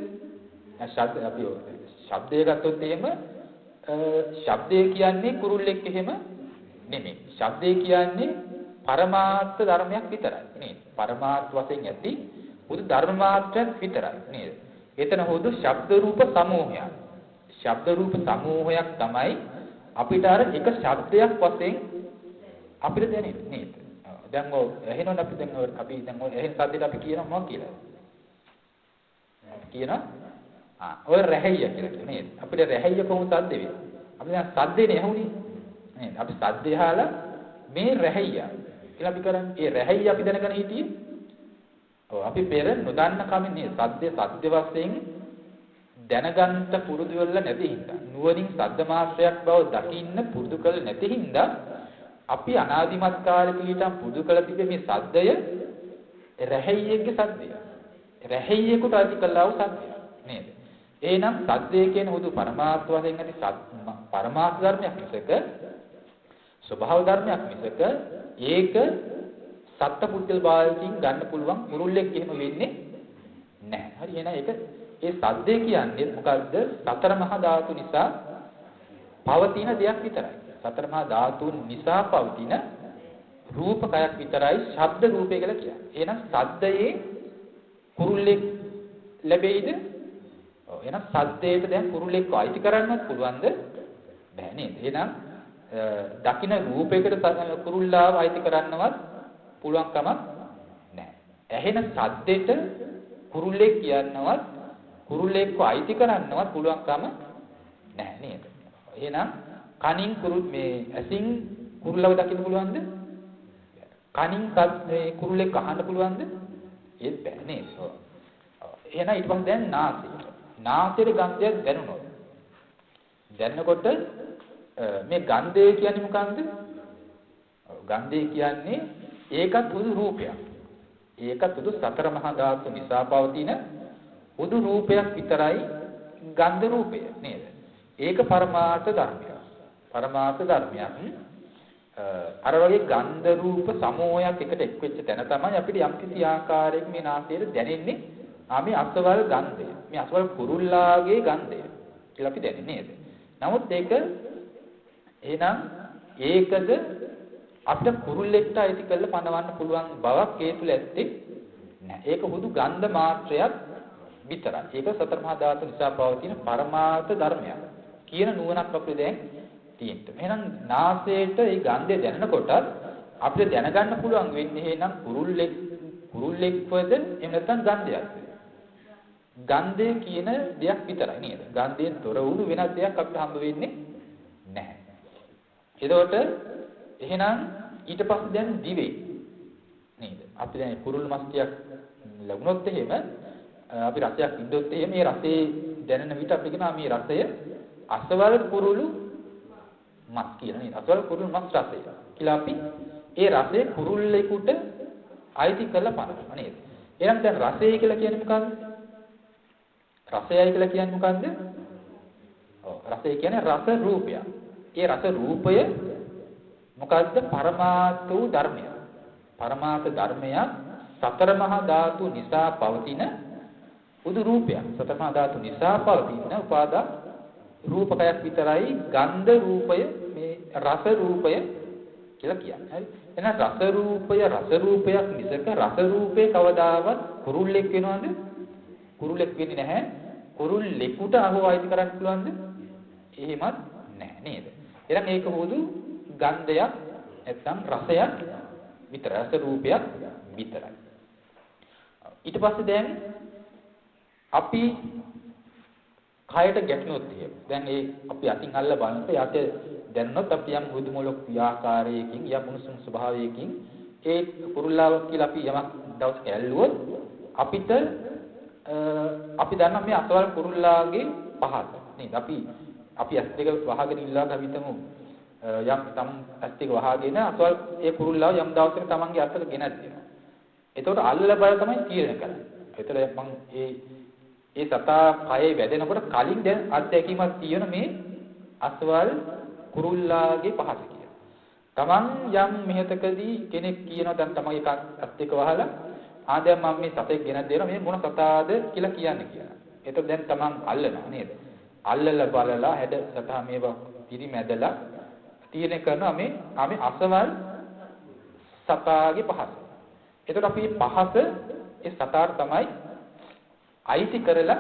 ශබ්දය ගත්තොත් එහෙම ශබ්දය කියන්නේ කුරුල්ලෙක් එහෙම නෙමෙයි. ශබ්දය කියන්නේ පරමාර්ථ ධර්මයක් විතරයි නේද? පරමාර්ථ වශයෙන් ඇති හුදු ධර්ම මාත්‍රයක් විතරයි නේද? එතන හුදු ශබ්ද රූප සමූහයක්. ශබ්ද රූප සමූහයක් තමයි අපිට අර එක ශබ්දයක් වශයෙන් අපිට දැනෙන්නේ නේද? දැන් ඔය එහෙනම් අපි දැන් ඔය එහෙන් සද්දෙට අපි කියනවා මොකක්ද කියලා? කියනවා ඔය රැහැයිය කියලා නේද? අපිට රැහැයිය කොහොමද සද්ද වෙන්නේ? අපි දැන් සද්දේනේ ඇහුනේ නේද? අපි සද්දේ අහලා මේ රැහැයිය කියලා අපි කරන්නේ. ඒ රැහැයිය අපි දැනගෙන හිටියේ. ඔව් අපි පෙර නොදන්න කමින් නේද? සද්දේ සද්ද වශයෙන් දැනගන්න පුරුදු වෙලා නැති හින්දා නුවණින් සද්ද මාත්‍රයක් බව දකින්න පුරුදු කළ නැති හින්දා අපි අනාදිමත් කාලෙක ඊටම පුරුදු කළ තිබෙන මේ සද්දය රැහැයියගේ සද්දය. රැහැයියකට අධි කළා වූ සද්දය නේද? එහෙනම් සද්දය කියන හුදු පරමාර්ථ වශයෙන් ඇති පරමාර්ථ ධර්මයක් මිසක ස්වභාව ධර්මයක් මිසක ඒක සත්පුද්ගල භාවයෙන් ගන්න පුළුවන් මුරුල්ලෙක් එහෙම වෙන්නේ නැහැ. හරි එහෙනම් ඒක ඒ සද්දය කියන්නේ මොකද්ද? සතර මහා ධාතු නිසා පවතින දෙයක් විතරයි. සතර මහා ධාතුන් නිසා පවතින රූපකයක් විතරයි ශබ්ද රූපය කියලා කියන්නේ. එහෙනම් සද්දයේ කුරුල්ලෙක් ලැබෙයිද? ඔව් එහෙනම් සද්දයට දැන් කුරුල්ලෙක්ව අයිති කරන්නත් පුළුවන්ද? බෑ නේද? එහෙනම් දකින්න රූපයකට කුරුල්ලාව අයිති කරන්නවත් පුළුවන් කමක් නැහැ. ඇහෙන සද්දෙට කුරුල්ලෙක් කියන්නවත් කුරුල්ලෙක්ව අයිති කරන්නවත් පුළුවන් කම නැහැ නේද? එහෙනම් කනින් ඇසින් කුරුල්ලව දකින්න පුළුවන්ද? කනින් මේ කුරුල්ලෙක් අහන්න පුළුවන්ද? ඒත් බෑ නේද? ඔව්. එහෙනම් ඊට පස්සේ දැන් නාසය. නාසයේ ගන්ධයක් දැනුණොත්. දැනනකොට මේ ගන්ධය කියන්නේ මොකක්ද? ඔව් ගන්ධය කියන්නේ ඒකත් හුදු රූපයක්. ඒකත් හුදු සතර මහා ධාතු නිසා පවතින හුදු රූපයක් විතරයි ගන්ධ රූපය නේද? ඒක පරමාර්ථ ධර්මයක්. පරමාර්ථ ධර්මයක්. අර වගේ ගන්ධ රූප සමූහයක් එකට එක්වෙච්ච තැන තමයි අපිට යම්කිසි ආකාරයක මේ නාසයේ දැනෙන්නේ මේ අසවල් ගන්ධය. මේ අසවල් කුරුල්ලාගේ ගන්ධය කියලා අපි දැනෙන්නේ නේද? නමුත් ඒක එහෙනම් ඒකද අපිට කුරුල්ලෙක්ට අයිති කරලා පනවන්න පුළුවන් බවක් ඒ තුල ඇත්තේ නැහැ. ඒක හුදු ගන්ධ මාත්‍රයක් විතරයි. ඒක සතර මහා ධාතු නිසා පවතින පරමාර්ථ ධර්මයක් කියන නුවණක් අපිට දැන් තියෙනවා. එහෙනම් නාසයට මේ ගන්ධය දැනෙනකොට අපිට දැනගන්න පුළුවන් වෙන්නේ එහෙනම් කුරුල්ලෙක්වද එහෙම නැත්නම් ගන්ධයක්ද? ගන්ධය කියන දෙයක් විතරයි නේද? ගන්ධයෙන් තොර වුණු වෙනත් දෙයක් අපිට හම්බ වෙන්නේ නැහැ. එතකොට එහෙනම් ඊට පස්සේ දැන් දිවේ නේද? අපි දැන් කුරුළු මස්තියක් ලැබුණොත් එහෙම අපි රසයක් විඳොත් එහෙම මේ රසයේ දැනෙන විට අපි කියනවා මේ රසය අසවල් කුරුළු මස් කියලා නේද? අසවල් කුරුළු මස් රසය කියලා අපි ඒ රසය කුරුල්ලෙකුට අයිති කරලා පනවනවා නේද? එහෙනම් දැන් රසය කියලා කියන්නේ මොකක්ද? රසයයි කියලා කියන්නේ මොකක්ද? ඔව් රසය කියන්නේ රස රූපය. ඒ රස රූපය මොකද්ද? පරමාර්ථ වූ ධර්මයක්. පරමාර්ථ ධර්මයක් සතර මහා ධාතු නිසා පවතින උදු රූපයක්. සතර මහා ධාතු නිසා පවතින උපාදා රූපකයක් විතරයි ගන්ධ රූපය මේ රස රූපය කියලා කියන්නේ. හරි. එහෙනම් රස රූපයක් මිසක රස රූපේ කවදාවත් කුරුල්ලෙක් වෙනවද? කුරුල්ලෙක් වෙන්නේ නැහැ. කුරුල්ලෙකුට අහුව අයිති කරන්න පුළුවන්ද? එහෙමත් නැහැ නේද? එහෙනම් ඒක හුදු ගන්ධයක් නැත්නම් රසයක් විතරයි. රස රූපයක් විතරයි. ඊට පස්සේ දැන් අපි කයට ගැටුණොත් එහෙම. දැන් ඒ අපි අතින් අල්ල බලනකොට යට දැන්නොත් අපි යම් හුදු මොලොක් ආකාරයකින් යම් මුනුසුම් ස්වභාවයකින් ඒ කුරුල්ලාව කියලා අපි යමක් දවසක ඇල්ලුවොත් අපිට අපි දන්නවා මේ අසවල් කුරුල්ලාගේ පහත නේද? අපි ඇස් දෙක වහගෙන ඉල්ලලා ගවිතමු යම් තම ඇස් දෙක වහගෙන අසවල් ඒ කුරුල්ලාව යම් දවසක තමන්ගේ අතට ගෙනත් දෙනවා. එතකොට අල්ලලා බල තමයි තීරණය කරන්නේ. ඒතර මම ඒ සතා කයේ වැදෙනකොට කලින් දැන් අත්දැකීමක් තියෙන මේ අසවල් කුරුල්ලාගේ පහත කියලා. තමන් යම් මෙහෙතකදී කෙනෙක් කියනවා දැන් තමයි ඇස් දෙක වහලා දැන් මම මේ සතෙක් ගෙනත් දෙනවා මේ මොන සතාද කියලා කියන්නේ කියලා. එතකොට දැන් තමන් අල්ලනවා නේද? අල්ලලා බලලා හැඩ සතා මේවා පිරිමැදලා තීරණය කරනවා මේ අසවල් සතාගේ පහස. එතකොට අපි පහස ඒ සතාට තමයි අයිති කරලා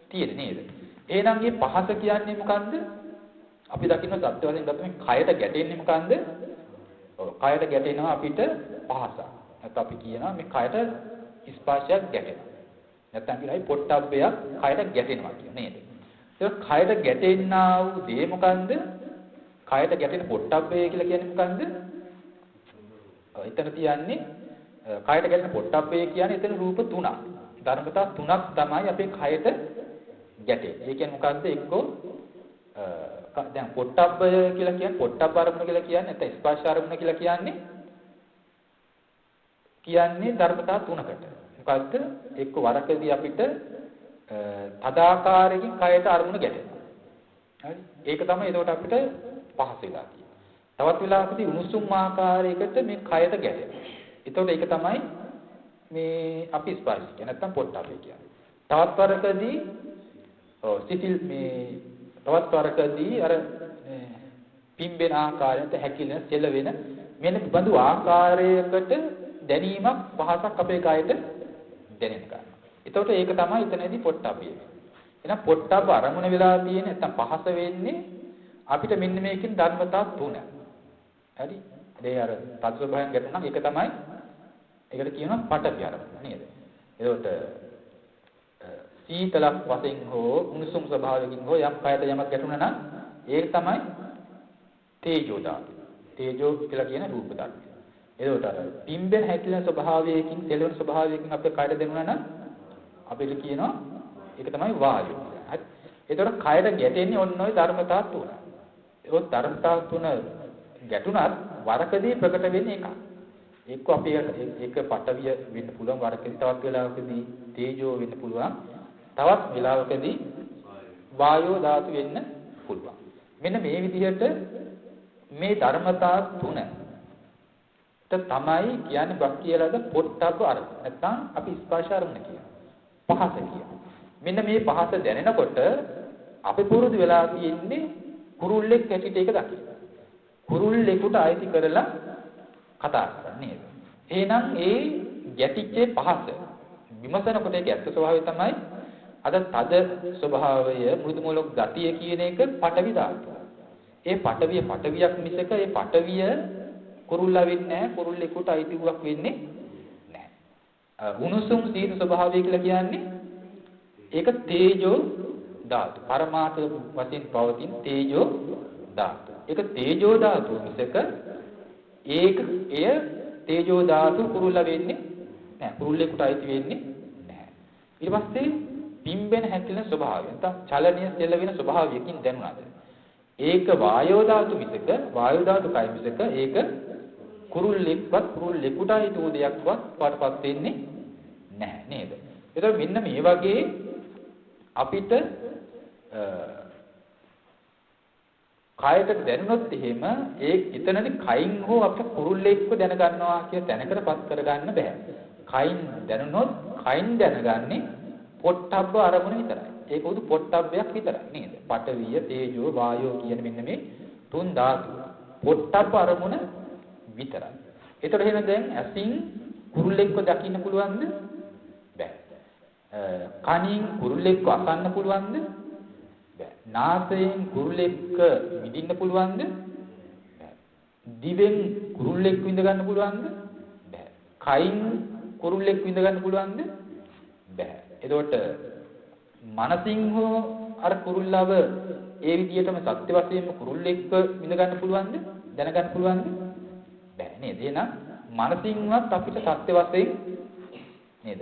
තියෙන්නේ නේද? එහෙනම් මේ පහස කියන්නේ මොකන්ද? අපි දකින්න සත්‍ය වශයෙන් ගත්තම කයට ගැටෙන්නේ මොකන්ද? ඔව් කයට ගැටෙනවා අපිට පහස. නැත්නම් අපි කියනවා මේ කයට ස්පර්ශයක් ගැටෙනවා. නැත්නම් කියනයි පොට්ටබ්බයක් කයට ගැටෙනවා කියන නේද? ඒක කයට ගැටෙන්නා වූ දේ මොකන්ද? කයට ගැටෙන පොට්ටබ්බය කියලා කියන්නේ මොකන්ද? එතන තියන්නේ කයට ගැටෙන පොට්ටබ්බය කියන්නේ එතන රූප තුනක්. ධර්මතා තුනක් තමයි අපේ කයට ගැටෙන්නේ. ඒ කියන්නේ මොකද්ද? එක්කෝ දැන් පොට්ටබ්බය කියලා කියන්නේ පොට්ටබ්බ අරමුණ කියලා කියන්නේ නැත්නම් ස්පර්ශ අරමුණ කියලා කියන්නේ ධර්මතා තුනකට. මොකද්ද? එක්ක වරකදී අපිට තදාකාරයෙන් කයට අරමුණ ගැටෙනවා. හරි? ඒක තමයි එතකොට අපිට පහස වෙලා තියෙන්නේ. තවත් වෙලාවකදී උණුසුම් ආකාරයකට මේ කයට ගැටෙනවා. එතකොට ඒක තමයි මේ අපි ස්පර්ශ කියන්නේ නැත්නම් පොට්ටබ්බේ කියන්නේ. තවත් වරකදී සිතිල් මේ තවත් වරකදී අර පිම්බෙන ආකාරයට හැකිලෙන සෙලවෙන මෙන්න බඳු ආකාරයකට දැනීමක් පහසක් අපේ කයට දැනෙන්න ගන්නවා. එතකොට ඒක තමයි එතනදී පොට්ටබ්බේ වෙන්නේ. එහෙනම් පොට්ටබ්බ අරමුණ වෙලා තියෙන නැත්නම් පහස වෙන්නේ අපිට මෙන්න මේකෙන් ධර්මතා තුන. හරි? ඒ අර තත්ත්වභාවයෙන් ගැටුණා නම් ඒක තමයි ඒකට කියනවා පඨවි අරමුණ නේද? එතකොට සීතලක් වශයෙන් හෝ උණුසුම් ස්වභාවයකින් හෝ යම් කයට යමක් ගැටුණා නම් ඒක තමයි තේජෝ ධාතු. තේජෝ කියලා කියන රූප ධර්මය. එතකොට අර පිම්බෙන හැකිලෙන ස්වභාවයකින් තෙලවන ස්වභාවයකින් අපේ කයට දැනුණා නම් අපිට කියනවා ඒක තමයි වායුව. හරි. එතකොට කයට ගැටෙන්නේ ඔන්න ඔය ධර්මතා තුන. ඒ ධර්මතා තුන ගැටුණත් වරකදී ප්‍රකට වෙන්නේ එකක්. එක්ක අපි ඒක පඨවිය වෙන්න පුළුවන් වරකදී තවත් වෙලාවකදී තේජෝ වෙන්න පුළුවන්. තවත් වෙලාවකදී වායෝ ධාතු වෙන්න පුළුවන්. මෙන්න මේ විදිහට මේ ධර්මතා තුන තමයි කියන්නේ බක් කියලාද පොට්ටබ්බ අරමුණ. නැත්නම් අපි ස්පර්ශ අරමුණ කියනවා. පහස කියනවා. මෙන්න මේ පහස දැනෙනකොට අපි පුරුදු වෙලා තියෙන්නේ කුරුල්ලෙක් ඇටිට ඒක දකින්න. කුරුල්ලෙකුට අයිති කරලා කතා කරන්නේ. එහෙනම් ඒ ගැටිච්ච පහස විමසනකොට ඒක ඇත්ත ස්වභාවය තමයි අද තද ස්වභාවය මෘදු මූලක ගතිය කියන එක පඨවි ධාතුව. ඒ පඨවියක් මිසක ඒ පඨවිය කුරුල්ලා වෙන්නේ නැහැ, කුරුල්ලෙකුට අයිතිවක් වෙන්නේ නැහැ. උණුසුම් සීත ස්වභාවය කියලා කියන්නේ ඒක තේජෝ ධාතු. පරමාර්ථ වශයෙන් පවතින තේජෝ ධාතු. ඒක තේජෝ ධාතුව මිසක එය තේජෝ ධාතු කුරුල්ලා වෙන්නේ නැහැ. කුරුල්ලෙකුට අයිති වෙන්නේ නැහැ. ඊට පස්සේ පිම්බෙන හැකිලෙන ස්වභාවය. නැත්නම් චලනීය සෙල වෙන ස්වභාවයකින් දැනුණාද? ඒක වායෝ ධාතු මිසක වායෝ ධාතු කයි මිසක ඒක කුරුල්ලෙක්වත් කුරුල්ලෙකුට අයිති වූ දෙයක්වත් පාටපත් වෙන්නේ නැහැ නේද? ඒතකොට මෙන්න මේ වගේ අපිට කායයට දැනුනොත් එහෙම ඒ එතනදී කයින් හෝ අපිට කුරුල්ලෙක්ව දැනගන්නවා කියන තැනකටපත් කරගන්න බෑ. කයින් දැනුනොත් කයින් දැනගන්නේ පොට්ටබ්බ අරමුණ විතරයි. ඒක උදු පොට්ටබ්බයක් විතරයි නේද? පඨවිය, තේජෝ, වායෝ කියන මෙන්න මේ තුන් ධාතු. පොට්ටබ්බ අරමුණ විතරයි. ඒතර එහෙනම් දැන් ඇසින් කුරුල්ලෙක්ව දකින්න පුළුවන්ද? බෑ. කනින් කුරුල්ලෙක්ව අසන්න පුළුවන්ද? බෑ. නාසයෙන් කුරුල්ලෙක්ව විඳින්න පුළුවන්ද? බෑ. දිවෙන් කුරුල්ලෙක් විඳ ගන්න පුළුවන්ද? බෑ. කයින් කුරුල්ලෙක් විඳ ගන්න පුළුවන්ද? බෑ. එතකොට මනසින් හෝ අර කුරුල්ලව ඒ විදිහටම සත්‍ය වශයෙන්ම කුරුල්ලෙක්ව විඳ ගන්න පුළුවන්ද? දැන ගන්න පුළුවන්ද? බෑ නේද? එහෙනම් මනසින්වත් අපිට සත්‍ය වශයෙන් නේද?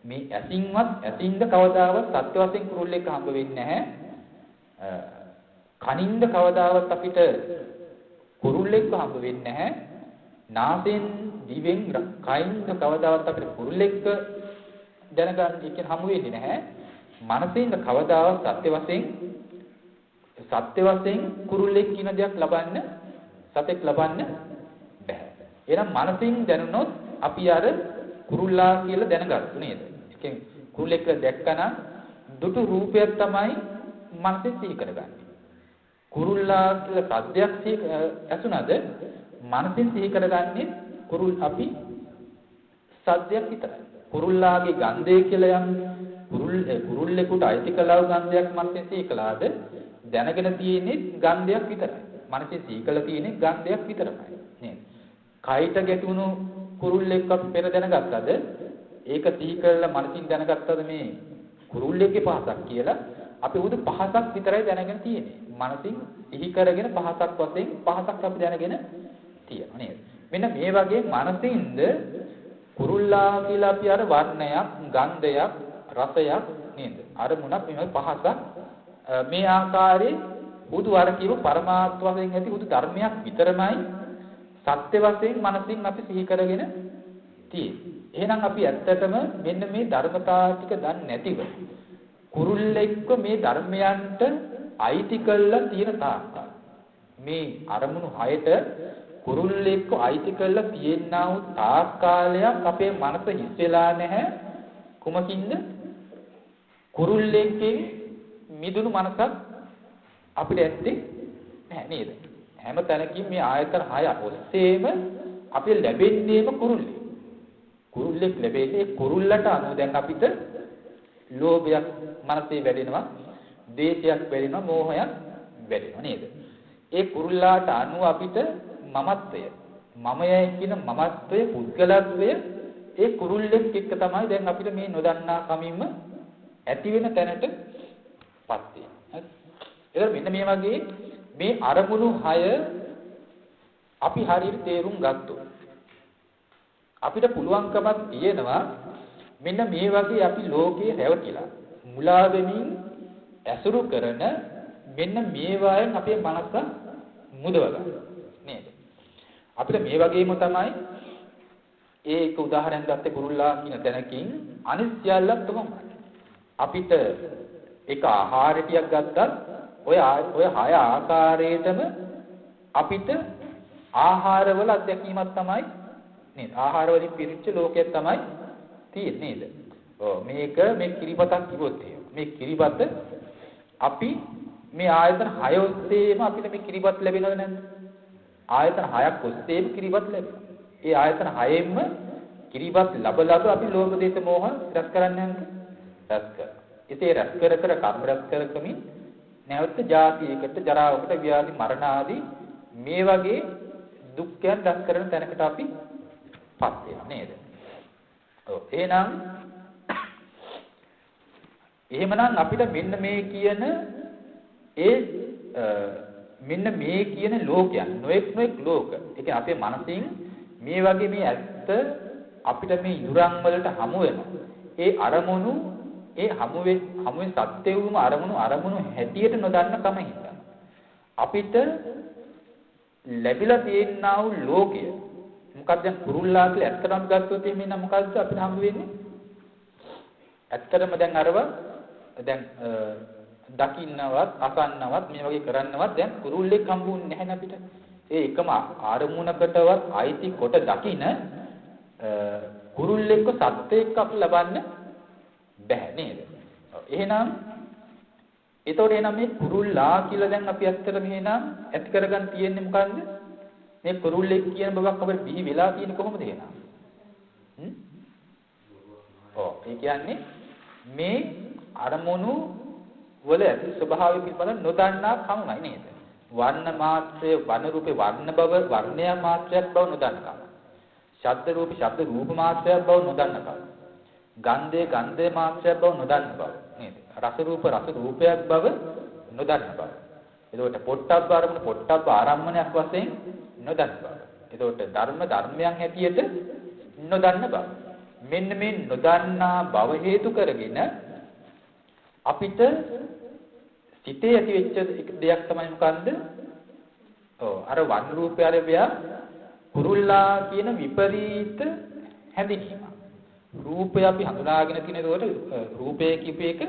මේ ඇසින්ද කවදාවත් සත්‍ය වශයෙන් කුරුල්ලෙක් හම්බ වෙන්නේ නැහැ. කනින්ද කවදාවත් අපිට කුරුල්ලෙක්ව හම්බ වෙන්නේ නැහැ. නාසයෙන්, දිවෙන්, කයින්ද කවදාවත් අපිට කුරුල්ලෙක්ව දැනගන්න කියන හමු වෙන්නේ නැහැ. මනසින්ද කවදාවත් සත්‍ය වශයෙන් කුරුල්ලෙක් කියන දෙයක් ලබන්න සතෙක් ලබන්න බෑ. එහෙනම් මනසින් දැනුනොත් අපි අර කුරුල්ලා කියලා දැනගත්තු නේද? ඒ කියන්නේ කුරුල්ලෙක් දැක්කනම් දුටු රූපයක් තමයි මනසෙන් සිහි කරගන්නේ. කුරුල්ලා කියලා සද්දයක් ඇසුණද මනසින් සිහි කරගන්නේ අපි සද්දයක් විතරයි. කුරුල්ලාගේ ගන්ධය කියලා යම් කුරුල්ලෙකුට අයිති කළව ගන්ධයක් මනසේ සීකලාද දැනගෙන තියෙන්නේ ගන්ධයක් විතරයි. මනසේ සීකලා තියෙන්නේ ගන්ධයක් විතරයි. නේද? කයිට ගැටුණු කුරුල්ලෙක් අපි පෙර දැනගත්තද? ඒක සිහි කරලා මනසින් දැනගත්තද මේ කුරුල්ලෙක්ගේ පහසක් කියලා? අපි උදු පහසක් විතරයි දැනගෙන තියෙන්නේ. මනසින් සිහි කරගෙන පහසක් වශයෙන් පහසක් අපි දැනගෙන තියෙනවා නේද? මෙන්න මේ වගේ මනසින්ද කුරුල්ලා කියලා අපි අර වර්ණයක්, ගන්ධයක්, රසයක් නේද? අරමුණක් මේ පහසක් මේ ආකාරයේ උදු අර කියපු පරමාර්ථ වශයෙන් ඇති උදු ධර්මයක් විතරමයි සත්‍ය වශයෙන් මනසින් අපි සිහි කරගෙන තියෙන්නේ. එහෙනම් අපි ඇත්තටම මෙන්න මේ ධර්මතා ටික දන්නේ නැතිව කුරුල්ලෙක්ව මේ ධර්මයන්ට අයිති කළා තියෙන තාක්කල් මේ අරමුණු හයට කුරුල්ලෙක්ව අයිති කළා තියෙනා වූ තාක්කාලයක් අපේ මනස හිස් වෙලා නැහැ කුමකින්ද කුරුල්ලෙක්ගෙන් මිදුණු මනසක් අපිට ඇත්තේ නැහැ නේද හැම තැනකින් මේ ආයතන 6 ඔස්සේම අපිට ලැබෙන්නේම කුරුල්ලෙක් ලැබෙන්නේ කුරුල්ලට අනුව දැන් අපිට ලෝභයක් මනසේ වැඩෙනවා ද්වේෂයක් වැඩෙනවා මෝහයක් වැඩෙනවා නේද ඒ කුරුල්ලාට අනුව අපිට මමත්වය මමයයි කියන මමත්වය පුද්ගලත්වය ඒ කුරුල්ලෙක් එක්ක තමයි දැන් අපිට මේ නොදන්නා කමින්ම ඇති වෙන තැනටපත් වෙන්නේ හරි ඒක මෙන්න මේ වගේ මේ අරමුණු 6 අපි හරියට තේරුම් ගත්තොත් අපිට පුළුවන්කමක් තියෙනවා මෙන්න මේ වගේ අපි ලෝකයේ රැවටිලා මුලා වෙමින් ඇසුරු කරන මෙන්න මේ වයින් අපේ මනස මුදව ගන්න නේද අපිට මේ වගේම තමයි ඒක උදාහරණයක් ගත්තේ කුරුල්ලා කියන තැනකින් අනිත් සියල්ලක් තමයි අපිට එක ආහාර ටිකක් ගත්තත් ඔය 6 ආකාරයටම අපිට ආහාරවල අත්දැකීමක් තමයි නේද ආහාර වලින් පිරිච්ච ලෝකයක් තමයි තියෙන්නේ නේද ඔව් මේක මේ කිරිබතක් කිව්වොත් මේ කිරිබත අපි මේ ආයතන 6 ඔස්සේම අපිට මේ කිරිබත් ලැබෙනවද නැද්ද ආයතන 6ක් ඔස්සේම කිරිබත් ලැබෙනවා ඒ ආයතන 6ෙන්ම කිරිබත් ලැබ අපි ලෝභ දේශ මොහ රැස් කරන්නේ නැහැ රැස් කර. ඉතින් රැස් කර කර්ම රැස් කරකමින් නැවත ජාතියකට ජරාවකට ව්‍යාධි මරණ ආදී මේ වගේ දුක්ඛයන් රැස් කරන තැනකට අපි පත් වෙනවා නේද? ඔව් එහෙමනම් අපිට මෙන්න මේ කියන ලෝකයන් නොඑක් ලෝක. ඒ කියන්නේ අපේ මනසින් මේ වගේ මේ ඇත්ත අපිට මේ ඉඳුරන් වලට හමු වෙනවා. ඒ අරමුණු ඒ හමුවෙන් සත්‍ය වූම අරමුණු හැටියට නොදන්න කම හින්දා. අපිට ලැබිලා තියෙනා වූ ලෝකය මොකක්ද දැන් කුරුල්ලා කියලා ඇත්තටම ගත්තොත් එimhe නම් මොකද්ද අපිට හම්බ වෙන්නේ? ඇත්තටම දැන් අරව දැන් දකින්නවත් අසන්නවත් මේ වගේ කරන්නවත් දැන් කුරුල්ලෙක් හම්බුන්නේ නැහැ නේ අපිට. ඒ එකම ආරමුණකටවත් අයිති කොට දකින කුරුල්ලෙක්ව සත්‍යයක් අපි ලබන්න බෑ නේද? එහෙනම් මේ කුරුල්ලා කියලා දැන් අපි ඇත්තටම එහෙනම් ඇති කරගන්න තියෙන්නේ මොකන්ද? මේ කුරුල්ලෙක් කියන බවක් අපිට බිහි වෙලා තියෙන්නේ කොහොමද එහෙනම්? ඒ කියන්නේ මේ අරමුණු වල ඇති ස්වභාවය පිළිබඳ නොදන්නා කමයි නේද? වර්ණ මාත්‍රය වර්ණ රූපේ වර්ණ බව වර්ණය මාත්‍රයක් බව නොදන්නා. ශබ්ද රූපේ ශබ්ද රූප මාත්‍රයක් බව නොදන්නා. ගන්ධය ගන්ධය මාත්‍රයක් බව නොදන්නා බව නේද? රස රූප රස රූපයක් බව නොදන්නා බව. එතකොට පොට්ටබ්බ ආරම්භන පොට්ටබ්බ ආරම්භනයක් වශයෙන් නොදන්නා බව. එතකොට ධර්මයන් හැටියට නොදන්නා බව. මෙන්න මේ නොදන්නා බව හේතු කරගෙන අපිට සිතේ ඇති වෙච්ච දෙයක් තමයි මොකන්ද? අර වර්ණ රූපය ආරබ්‍යා කුරුල්ලා කියන විපරීත හැඳිනීම. රූපය අපි හඳුනාගෙන තියෙන ඒකට රූපය කියප එක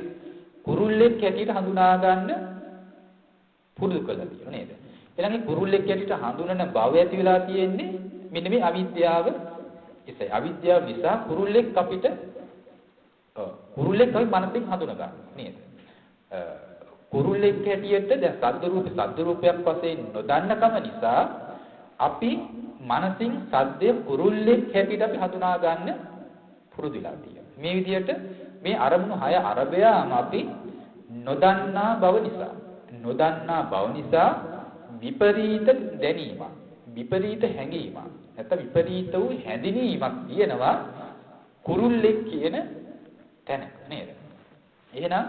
කුරුල්ලෙක් හැටියට හඳුනා ගන්න පුරුදු කරලා තියෙනවා නේද? ඊළඟ කුරුල්ලෙක් හැටියට හඳුනන බව ඇති වෙලා තියෙන්නේ මෙන්න මේ අවිද්‍යාව. ඒසයි අවිද්‍යාව නිසා කුරුල්ලෙක් අපිට කුරුල්ලෙක් අපි මනසින් හඳුනා ගන්න නේද? කුරුල්ලෙක් හැටියට දැන් සද්ද රූපයක් වශයෙන් නොදන්නකම නිසා අපි මනසින් සද්දය කුරුල්ලෙක් හැටියට අපි හඳුනා ගන්න පුරුදුලා තියෙනවා. මේ විදිහට මේ අරමුණු 6 අරබයාම අපි නොදන්නා බව නිසා විපරීත දැනීමක්, විපරීත හැඟීමක්, නැත්නම් විපරීත වූ හැඳිනීමක් තියෙනවා කුරුල්ලෙක් කියන තැන නේද? එහෙනම්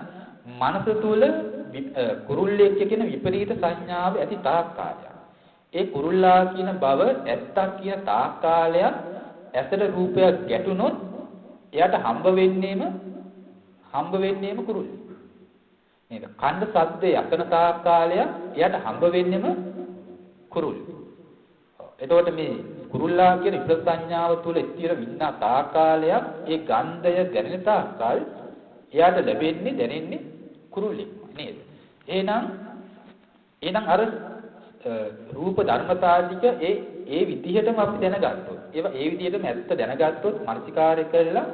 මනස තුල කුරුල්ලෙක් කියන විපරීත සංඥාව ඇති තාක් කාලයක්. ඒ කුරුල්ලා කියන බව ඇත්තක් කියන තාක් කාලයක් ඇසට රූපයක් ගැටුනොත් එයාට හම්බ වෙන්නේම කුරුල්ලෙක්. නේද? කණ්ඩ සද්දේ යකන තාක් කාලයක් එයාට හම්බ වෙන්නේම කුරුල්ලෙක්. එතකොට මේ කුරුල්ලා කියන විපරීත සංඥාව තුල ස්ථිර වින්නා තාක් කාලයක් ඒ ගන්ධය දැනෙන තාක් කාල එයාට ලැබෙන්නේ දැනෙන්නේ කුරුල්ලෙක් නේද? එහෙනම් අර රූප ධර්මතා ටික ඒ විදිහටම අපි දැනගත්තොත් ඒවා ඒ විදිහටම ඇත්ත දැනගත්තොත් මානසිකාරය කරලා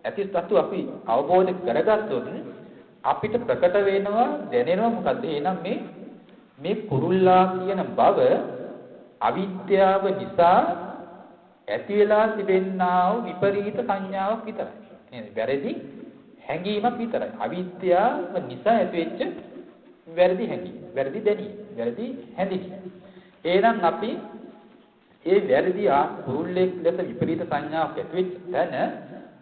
ඇති සතු අපි අවබෝධ කරගත්තොත් අපිට ප්‍රකට වෙනවා දැනෙනවා මොකද්ද? එහෙනම් මේ කුරුල්ලා කියන බව අවිද්‍යාව නිසා ඇති වෙලා තිබෙනා වූ විපරීත සංඥාවක් විතරයි. නේද? වැරදි හැඟීමක් විතරයි. අවිද්‍යාව නිසා ඇතිවෙච්ච වැරදි හැඟීම, වැරදි දැනීම, වැරදි හැඳිනීම. එහෙනම් අපි ඒ වැරදි කුරුල්ලෙක් ලෙස විපරීත සංඥාවක් ඇතිවෙච්ච තැන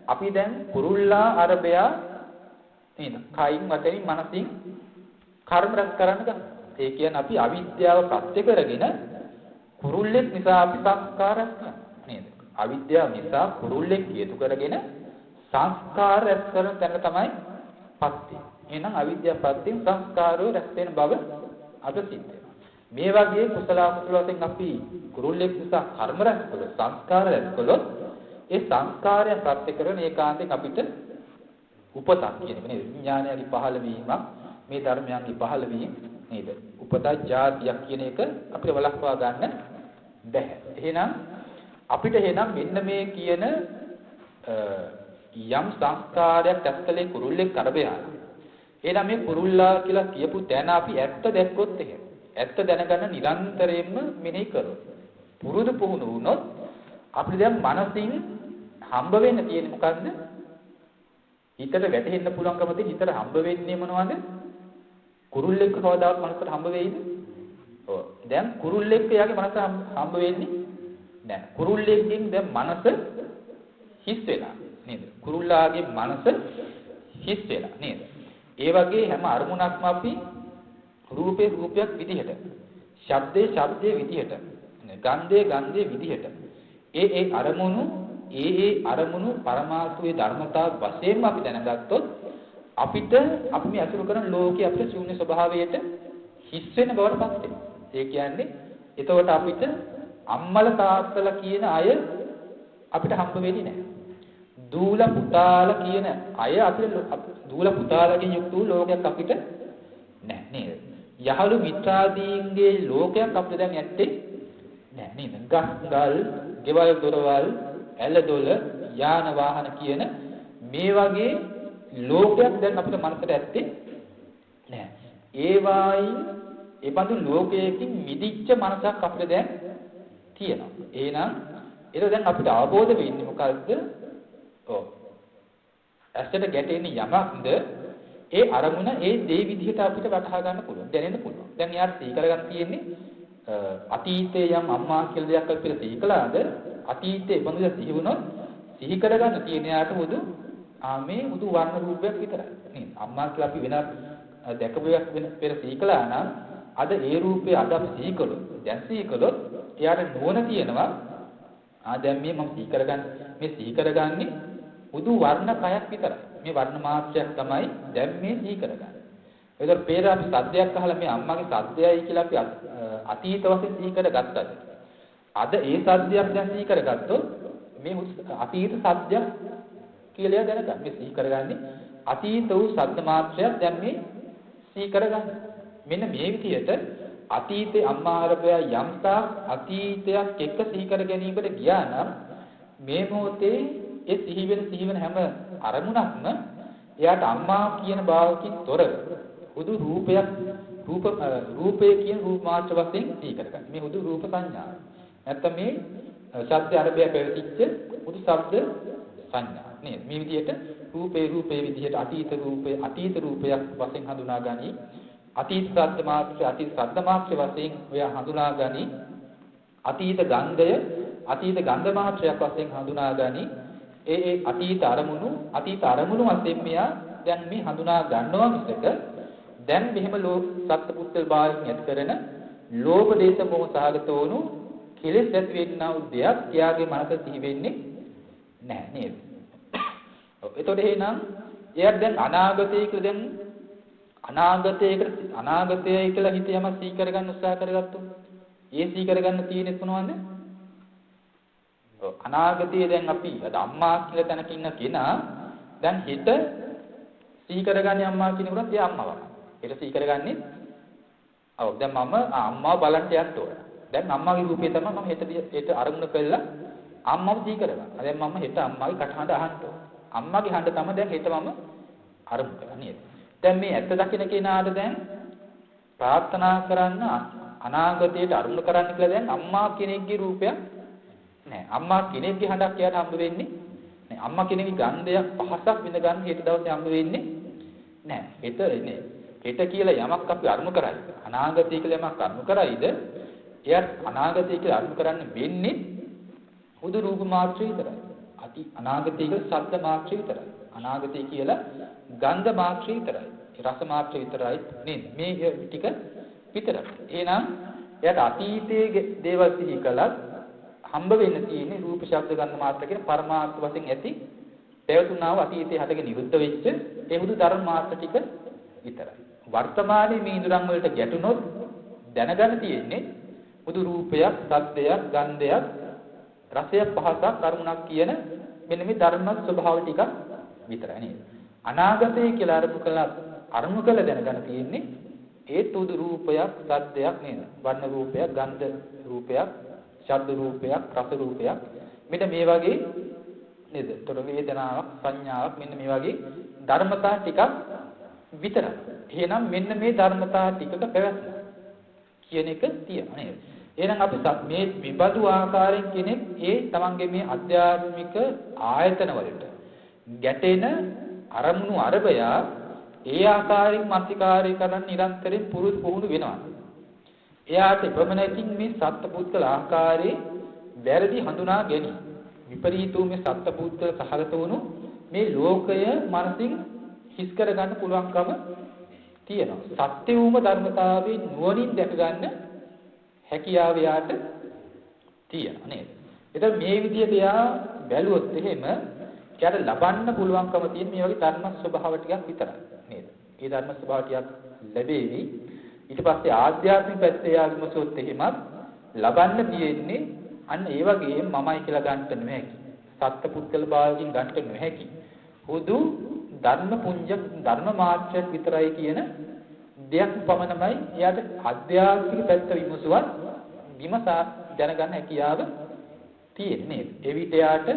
අපි දැන් කුරුල්ලා අරබයා නේද? කයින් වචනින් මනසින් කර්ම රැස් කරන්න ගන්නවා. ඒ කියන්නේ අපි අවිද්‍යාව ප්‍රත්‍ය කරගෙන කුරුල්ලෙක් නිසා අපි සංස්කාර රැස් කරනවා නේද? අවිද්‍යාව නිසා කුරුල්ලෙක් හේතු කරගෙන සංස්කාර රැස් කරන තැන තමයි පත්‍ය. එහෙනම් අවිද්‍යාව ප්‍රත්‍යයෙන් සංස්කාරෝ රැස් වෙන බව අද සිද්ධ වෙනවා. මේ වගේ කුසල අකුසල වශයෙන් අපි කුරුල්ලෙක් නිසා කර්ම රැස් කළොත් සංස්කාර රැස් කළොත් ඒ සංස්කාරය ප්‍රත්‍ය කරන ඒකාන්තයෙන් අපිට උපතක් කියන්නේ නේද? විඥානයගේ පහළ වීමක්, මේ ධර්මයන්ගේ පහළ වීම නේද? උපත ජාතියක් කියන එක අපිට වළක්වා ගන්න බැහැ. එහෙනම් අපිට මෙන්න මේ කියන යම් සංස්කාරයක් ඇත්තලේ කුරුල්ලෙක් අරබයා. එහෙනම් මේ කුරුල්ලා කියලා කියපු තැන අපි ඇත්ත දැක්කොත් එහෙම. ඇත්ත දැනගන්න නිරන්තරයෙන්ම මෙනෙහි කරොත්. පුරුදු පුහුණු වුණොත් අපිට දැන් මනසින් හම්බ වෙන්න තියෙන්නේ මොකද්ද? හිතට වැටෙන්න පුළුවන්කම තියෙන හිතට හම්බ වෙන්නේ මොනවද? කුරුල්ලෙක් කවදාවත් මනසට හම්බ වෙයිද? ඔව්. දැන් කුරුල්ලෙක් එයාගේ මනසට හම්බ වෙන්නේ නැහැ. කුරුල්ලෙක්ගෙන් දැන් මනස හිස් වෙලා නේද? කුරුල්ලාගේ මනස හිස් වෙලා නේද? ඒ වගේ හැම අරමුණක්ම අපි රූපයක් විදිහට, ශබ්දයේ විදිහට, ගන්ධයේ විදිහට ඒ අරමුණු පරමාර්ථයේ ධර්මතා වශයෙන්ම අපි දැනගත්තොත් අපි මේ අසුරු කරන ලෝකයේ අපේ ශූන්‍ය ස්වභාවයට හිස් වෙන බවට පත් වෙනවා. ඒ කියන්නේ එතකොට අපිට අම්මල තාත්තලා කියන අය අපිට හම්බ වෙන්නේ නැහැ. දූල පුතාලා කියන අය අපිට දූල පුතාලාගෙන් යුක්ත වූ ලෝකයක් අපිට නැහැ නේද? යහළු මිත්‍රාදීන්ගේ ලෝකයක් අපිට දැන් ඇත්තේ නැහැ නේද? ගස්ගල්, ගෙවල් දොරවල්, ඇලදොල, යාන වාහන කියන මේ වගේ ලෝකයක් දැන් අපිට මනසට ඇත්තේ නැහැ. ඒ වයින් ඒ බඳු ලෝකයකින් මිදිච්ච මනසක් අපිට දැන් තියෙනවා. එහෙනම් ඒක දැන් අපිට අවබෝධ වෙන්නේ මොකද්ද? ඔව්. ඇසට ගැටෙන යමක්ද ඒ අරමුණ ඒ දේ විදිහට අපිට වටහා ගන්න පුළුවන්. දැනෙන්න පුළුවන්. දැන් යාට සිහි කරගන්න තියෙන්නේ අතීතයේ යම් අම්මා කියලා දෙයක් අපිට සිහි කළාද අතීතයේ බඳු සිහි වුණොත් සිහි කරගන්න තියෙන යාට උදු මේ උදු වර්ණ රූපයක් විතරයි. නේද? අම්මා කියලා අපි වෙන දැකපු එකක් පෙර සිහි කළා නම් අද ඒ රූපේ අද අපි සිහි කළොත් දැන් සිහි කළොත් එයාට නුවණ තියෙනවා දැන් මේ මම සිහි කරගන්නේ උදු වර්ණ කයක් විතරයි. මේ වර්ණ මාත්‍රයක් තමයි දැන් මේ සිහි කරගන්නේ. ඒතර පෙර අපි සද්දයක් අහලා මේ අම්මාගේ සද්දයයි කියලා අපි අතීත වශයෙන් සිහි කරගත්තද? අද ඒ සද්දයක් දැන් සිහි කරගත්තොත් මේ අතීත සද්දයක් කියලා දැනගන්න. මේ සිහි කරගන්නේ අතීත වූ සද්ද මාත්‍රයක් දැන් මේ සිහි කරගන්න. මෙන්න මේ විදිහට අතීතේ අම්මාරබය යම්තා අතීතයක් එක්ක සිහි කර ගැනීමකට ගියා නම් මේ මොහොතේ ඒ සිහි වෙන හැම අරමුණක්ම එයාට අම්මා කියන භාවකින් තොරව හුදු රූපය කියන රූප මාත්‍ර වශයෙන් සිහි කරගන්න. මේ හුදු රූප සංඥාව. නැත්නම් මේ ශබ්ද අරබය පැවතිච්ච පොදු ශබ්ද සංඥා නේද? මේ විදිහට රූපේ විදිහට අතීත රූපයක් වශයෙන් හඳුනා ගනි. අතීත ශබ්ද මාත්‍ර වශයෙන් ඔය හඳුනා ගනි. අතීත ගන්ධ මාත්‍රයක් වශයෙන් හඳුනා ගනි. ඒ අතීත අරමුණු වශයෙන් මෙයා දැන් මේ හඳුනා ගන්නවා මිසක දැන් මෙහෙම සත්පුද්ගල භාවයෙන් ඇති කරන ලෝභ දේශ මොහ සහගත වුණු කෙලෙස් ඇති වෙන්නා වූ දෙයක් එයාගේ මනස සිහි වෙන්නේ නැහැ නේද? ඔව් එතකොට එහෙනම් එයා දැන් අනාගතය කියලා හිත යම සිහි කරගන්න උත්සාහ කරගත්තොත් ඒ සිහි කරගන්න තියෙන්නේ මොනවද? ඔව් අනාගතයේ දැන් අපි අම්මා කියලා තැනක ඉන්න කෙනා දැන් හිත සිහි කරගන්නේ අම්මා කියනකොට එයා අම්මා වගේ. ඒක සිහි කරගන්නේ ඔව් දැන් මම අම්මාව බලන්න යන්න ඕන. දැන් අම්මාගේ රූපේ තමයි මම හෙට අරමුණ කළා අම්මව සිහි කරගන්න. දැන් මම හෙට අම්මාගේ කටහඬ අහන්න ඕන. අම්මාගේ හඬ තමයි දැන් හෙට මම අරමුණ කරන්නේ නේද? දැන් මේ ඇත්ත දකින්න කෙනාට දැන් ප්‍රාර්ථනා කරන්න අනාගතයට අරමුණ කරන්න කියලා දැන් අම්මා කෙනෙක්ගේ රූපයක් නෑ. අම්මා කෙනෙක්ගේ හඬක් එයාට හම්බ වෙන්නේ නෑ. අම්මා කෙනෙක්ගේ ගන්ධයක් පහසක් විඳ ගන්න හෙට දවසේ හම්බ වෙන්නේ නෑ. හෙට කියලා යමක් අපි අරමුණ කරයි. අනාගතය කියලා යමක් අරමුණ කරයිද? එයා අනාගතය කියලා අරමුණ කරන්න වෙන්නේ හුදු රූප මාත්‍රය විතරයි. අනාගතය කියලා ශබ්ද මාත්‍රය විතරයි. අනාගතය කියලා ගන්ධ මාත්‍රය විතරයි. රස මාත්‍රය විතරයි නේද? මේ ටික විතරයි. එහෙනම් එයාට අතීතයේ දේවල් සිහි කළත් හම්බ වෙන්න තියෙන්නේ රූප ශබ්ද ගන්ධ මාත්‍ර කියන පරමාර්ථ වශයෙන් ඇති පැවතුනා වූ අතීතයේ හටගෙන නිරුද්ධ වෙච්ච ඒ හුදු ධර්ම මාත්‍ර ටික විතරයි. වර්තමානයේ මේ ඉඳුරන් වලට ගැටුනොත් දැනගන්න තියෙන්නේ හුදු රූපයක්, ශබ්දයක්, ගන්ධයක්, රසයක්, පහසක්, කරුණක් කියන මෙන්න මේ ධර්ම ස්වභාව ටික විතරයි නේද? අනාගතය කියලා අරමුණු කළ දැනගන්න තියෙන්නේ ඒ හුදු රූපයක්, ශබ්දයක් නේද? වර්ණ රූපයක්, ගන්ධ රූපයක්, ශබ්ද රූපයක්, රස රූපයක්. මෙන්න මේ වගේ නේද? තොර වේදනාවක්, සංඥාවක් මෙන්න මේ වගේ ධර්මතා ටිකක් විතරයි. එහෙනම් මෙන්න මේ ධර්මතා ටිකක පැවැත්ම කියන එක තියෙනවා නේද? එහෙනම් අපි මේ විබඳු ආකාරයෙන් කෙනෙක් ඒ තමන්ගේ මේ අධ්‍යාත්මික ආයතන වලට ගැටෙන අරමුණු අරබය ඒ ආකාරයෙන් මානසිකාරය කරන් නිරන්තරයෙන් පුහුණු වෙනවා. එයාට ප්‍රමණයකින් මේ සත්පුද්ගල ආකාරයේ වැරදි හඳුනා ගැනීම විපරීත වූ මේ සත්පුද්ගල සහගත වුණු මේ ලෝකය මනසින් හිස් කර ගන්න පුළුවන්කම තියෙනවා. සත්‍ය වූම ධර්මතාවයේ නුවණින් දැක ගන්න හැකියාව යාට තියෙනවා නේද? එතකොට මේ විදිහට යා බැලුවොත් එහෙම එයාට ලබන්න පුළුවන්කම තියෙන මේ වගේ ධර්ම ස්වභාව ටිකක් විතරයි නේද? මේ ධර්ම ස්වභාව ටිකක් ලැබෙවි. ඊට පස්සේ ආධ්‍යාත්මික පැත්තේ යා විමසොත් එහෙමත් ලබන්න තියෙන්නේ අන්න ඒ වගේම මමයි කියලා ගන්නට නොහැකි. සත්පුද්ගල භාවයෙන් ගන්නට නොහැකි. හුදු ධර්ම මාත්‍රයක් විතරයි කියන දෙයක් පමණයි එයාට අධ්‍යාත්මික පැත්ත විමසා දැනගන්න හැකියාව තියෙන්නේ. ඒ විට එයාට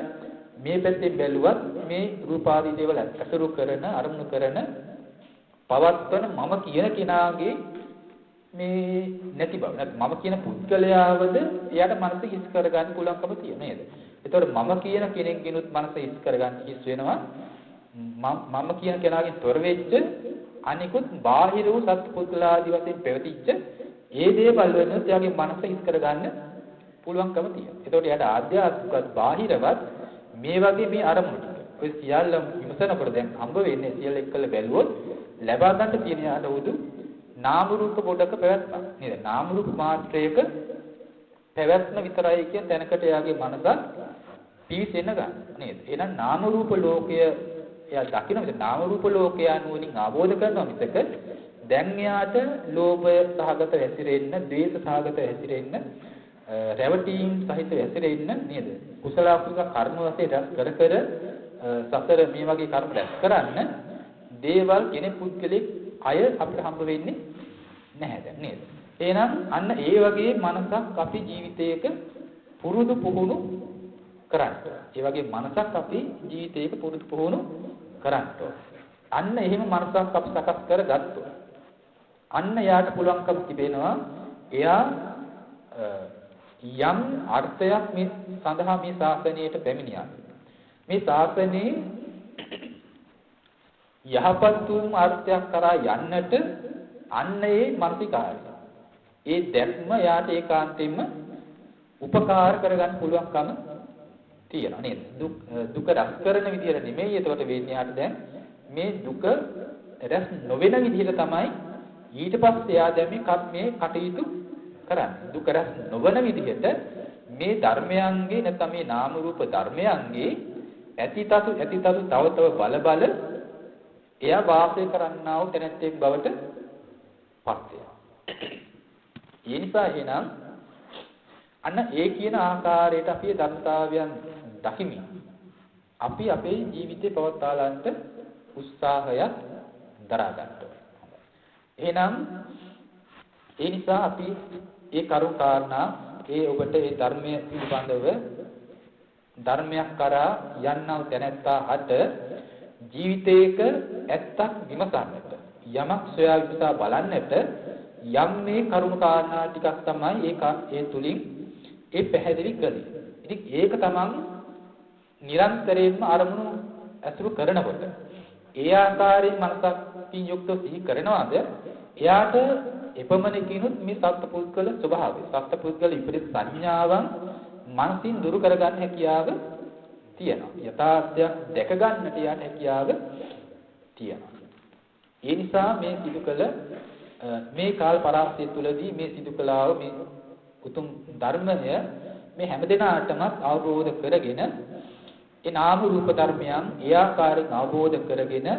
මේ පැත්තෙන් බැලුවත් මේ රූපාදී දේවල් අසුරු කරන අරමුණු කරන පවත්වන මම කියන කෙනාගේ මේ නැති බව. නැත්නම් මම කියන පුද්ගලයාවද එයාට මනස හිස් කරගන්න පුළුවන්කම තියෙන නේද? ඒතකොට මම කියන කෙනෙක්ගෙනුත් මනස හිස් කරගන්න හිස් වෙනවා. මම කියන කෙනාගෙන් තොර වෙච්ච අනිකුත් බාහිර වූ සත්පුද්ගලාදී වශයෙන් පැවතිච්ච ඒ දේවල් වෙනත් එයාගේ මනස හිස් කරගන්න පුළුවන්කම තියෙනවා. ඒතකොට එයාට ආධ්‍යාත්මිකවත් බාහිරවත් මේ වගේ මේ අරමුණු ටික ඔය සියල්ලම විමසනකොට දැන් හම්බ වෙන්නේ සියල්ල එක්කලා බැලුවොත් ලබා ගන්න තියෙන යාට උදු නාම රූප කොටක පැවැත්ම නේද? නාම රූප මාත්‍රයක පැවැත්ම විතරයි කියන තැනකට එයාගේ මනස පිවිසෙන්න ගන්න නේද? එහෙනම් නාම රූප ලෝකය එයා දකින්න මිස නාම රූප ලෝකය නුවණින් අවබෝධ කරනවා මිසක දැන් එයාට ලෝභ සහගත හැසිරෙන්න, ද්වේෂ සහගත හැසිරෙන්න, රැවටීම් සහිත හැසිරෙන්න නේද? කුසල අකුසල කර්ම වශයෙන් කර සසර මේ වගේ කර්ම රැස් කරන්න දේවල් කෙනෙක් පුද්ගලෙක් අය අපිට හම්බ වෙන්නේ නැහැ දැන් නේද? එහෙනම් අන්න ඒ වගේ මනසක් අපි ජීවිතයක පුරුදු පුහුණු කරන්න. ඒ වගේ මනසක් අපි ජීවිතයක පුරුදු පුහුණු කරන්න. අන්න එහෙම මනසක් අපි සකස් කරගත්තොත් අන්න යාට පුළුවන්කම තිබෙනවා එයා යම් අර්ථයක් මේ සඳහා මේ ශාසනයට පැමිණියා. මේ ශාසනයේ යහපත් වූ අර්ථයක් කරා යන්නට අන්න ඒ මානසිකාරය. ඒ දැක්ම යාට ඒකාන්තයෙන්ම උපකාර කරගන්න පුළුවන්කම තියෙනවා නේද? දුක රැස් කරන විදිහට නෙමෙයි එතකොට වෙන්නේ යාට දැන් මේ දුක රැස් නොවන විදිහට තමයි ඊට පස්සේ යා දැන් මේ කටයුතු කරන්නේ. දුක රැස් නොවන විදිහට මේ ධර්මයන්ගේ නැත්නම් මේ නාම රූප ධර්මයන්ගේ ඇතිතතු තව බල එයා වාසය කරන්නා වූ තැනැත්තෙක් බවට පත් වෙනවා. ඒ නිසා එහෙනම් අන්න ඒ කියන ආකාරයට අපි ධර්මතාවයන් දකිමින් අපි අපේ ජීවිතේ පවත්වාලන්නට උත්සාහයක් දරා ගන්න ඕනේ. එහෙනම් ඒ නිසා අපි ඒ කරුණ කාරණා ඔබට ඒ ධර්මයේ පිළිබඳව ධර්මයක් කරා යන්නව තැනැත්තාට ජීවිතයක ඇත්තක් විමසන්නට යමක් සොයා විමසා බලන්නට යම් මේ කරුණ කාරණා ටිකක් තමයි ඒ තුලින් ඒ පැහැදිලි කළේ. ඉතින් ඒක තමන් නිරන්තරයෙන්ම අරමුණු ඇසුරු කරනකොට ඒ ආකාරයෙන් මනසකින් යුක්තව සිහි කරනවාද එයාට එපමණකිනුත් මේ සත්පුද්ගල ස්වභාවය සත්පුද්ගල විපරිත සංඥාවන් මනසින් දුරු කරගන්න හැකියාව තියෙනවා. යථාර්ථයක් දැක ගන්නට යාට හැකියාව තියෙනවා. ඒ නිසා මේ සිදු කළ මේ කාල පරාසය තුලදී මේ සිදු කළා වූ මේ උතුම් ධර්මය මේ හැමදෙනාටම අවබෝධ කරගෙන ඒ නාම රූප ධර්මයන් ඒ ආකාරයෙන් අවබෝධ කරගෙන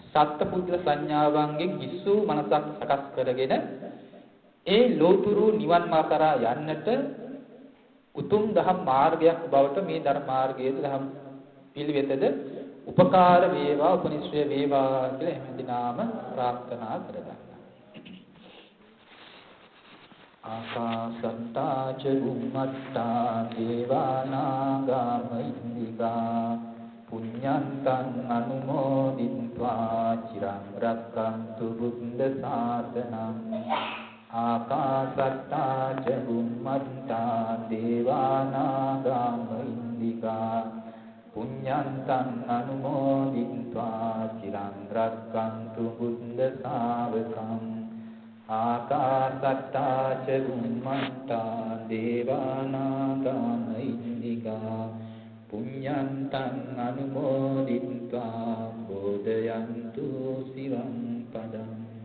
සත්පුද්ගල සංඥාවන්ගෙන් කිසු මනසක් සකස් කරගෙන ඒ ලෝතුරු නිවන් මාර්ග කරා යන්නට උතුම් දහම් මාර්ගයක් බවට මේ ධර්ම මාර්ගයේ දහම් පිළිවෙතද උපකාර වේවා උපනිශ්‍රය වේවා කියලා හැමදිනාම ප්‍රාර්ථනා කරගන්නවා. ආකාසත්තා ච බුම්මත්තා දේවානාගා මහින්దికා පුඤ්ඤන්තං අනුමෝදිත්වා චිරං රක්ඛන්තු බුද්ධ ශාසනං. ආකාසත්තා ච බුම්මත්තා දේවානාගා මහින්దికා පුඤ්ඤන්තං අනුමෝදිත්වා චිරං රක්ඛන්තු බුද්ධ ශාවකං. ආකාසත්තා ච බුම්මත්තා දේවානාගා මහින්దికා පුඤ්ඤන්තං අනුමෝදිත්වා බෝධයන්තු සිවං පදං.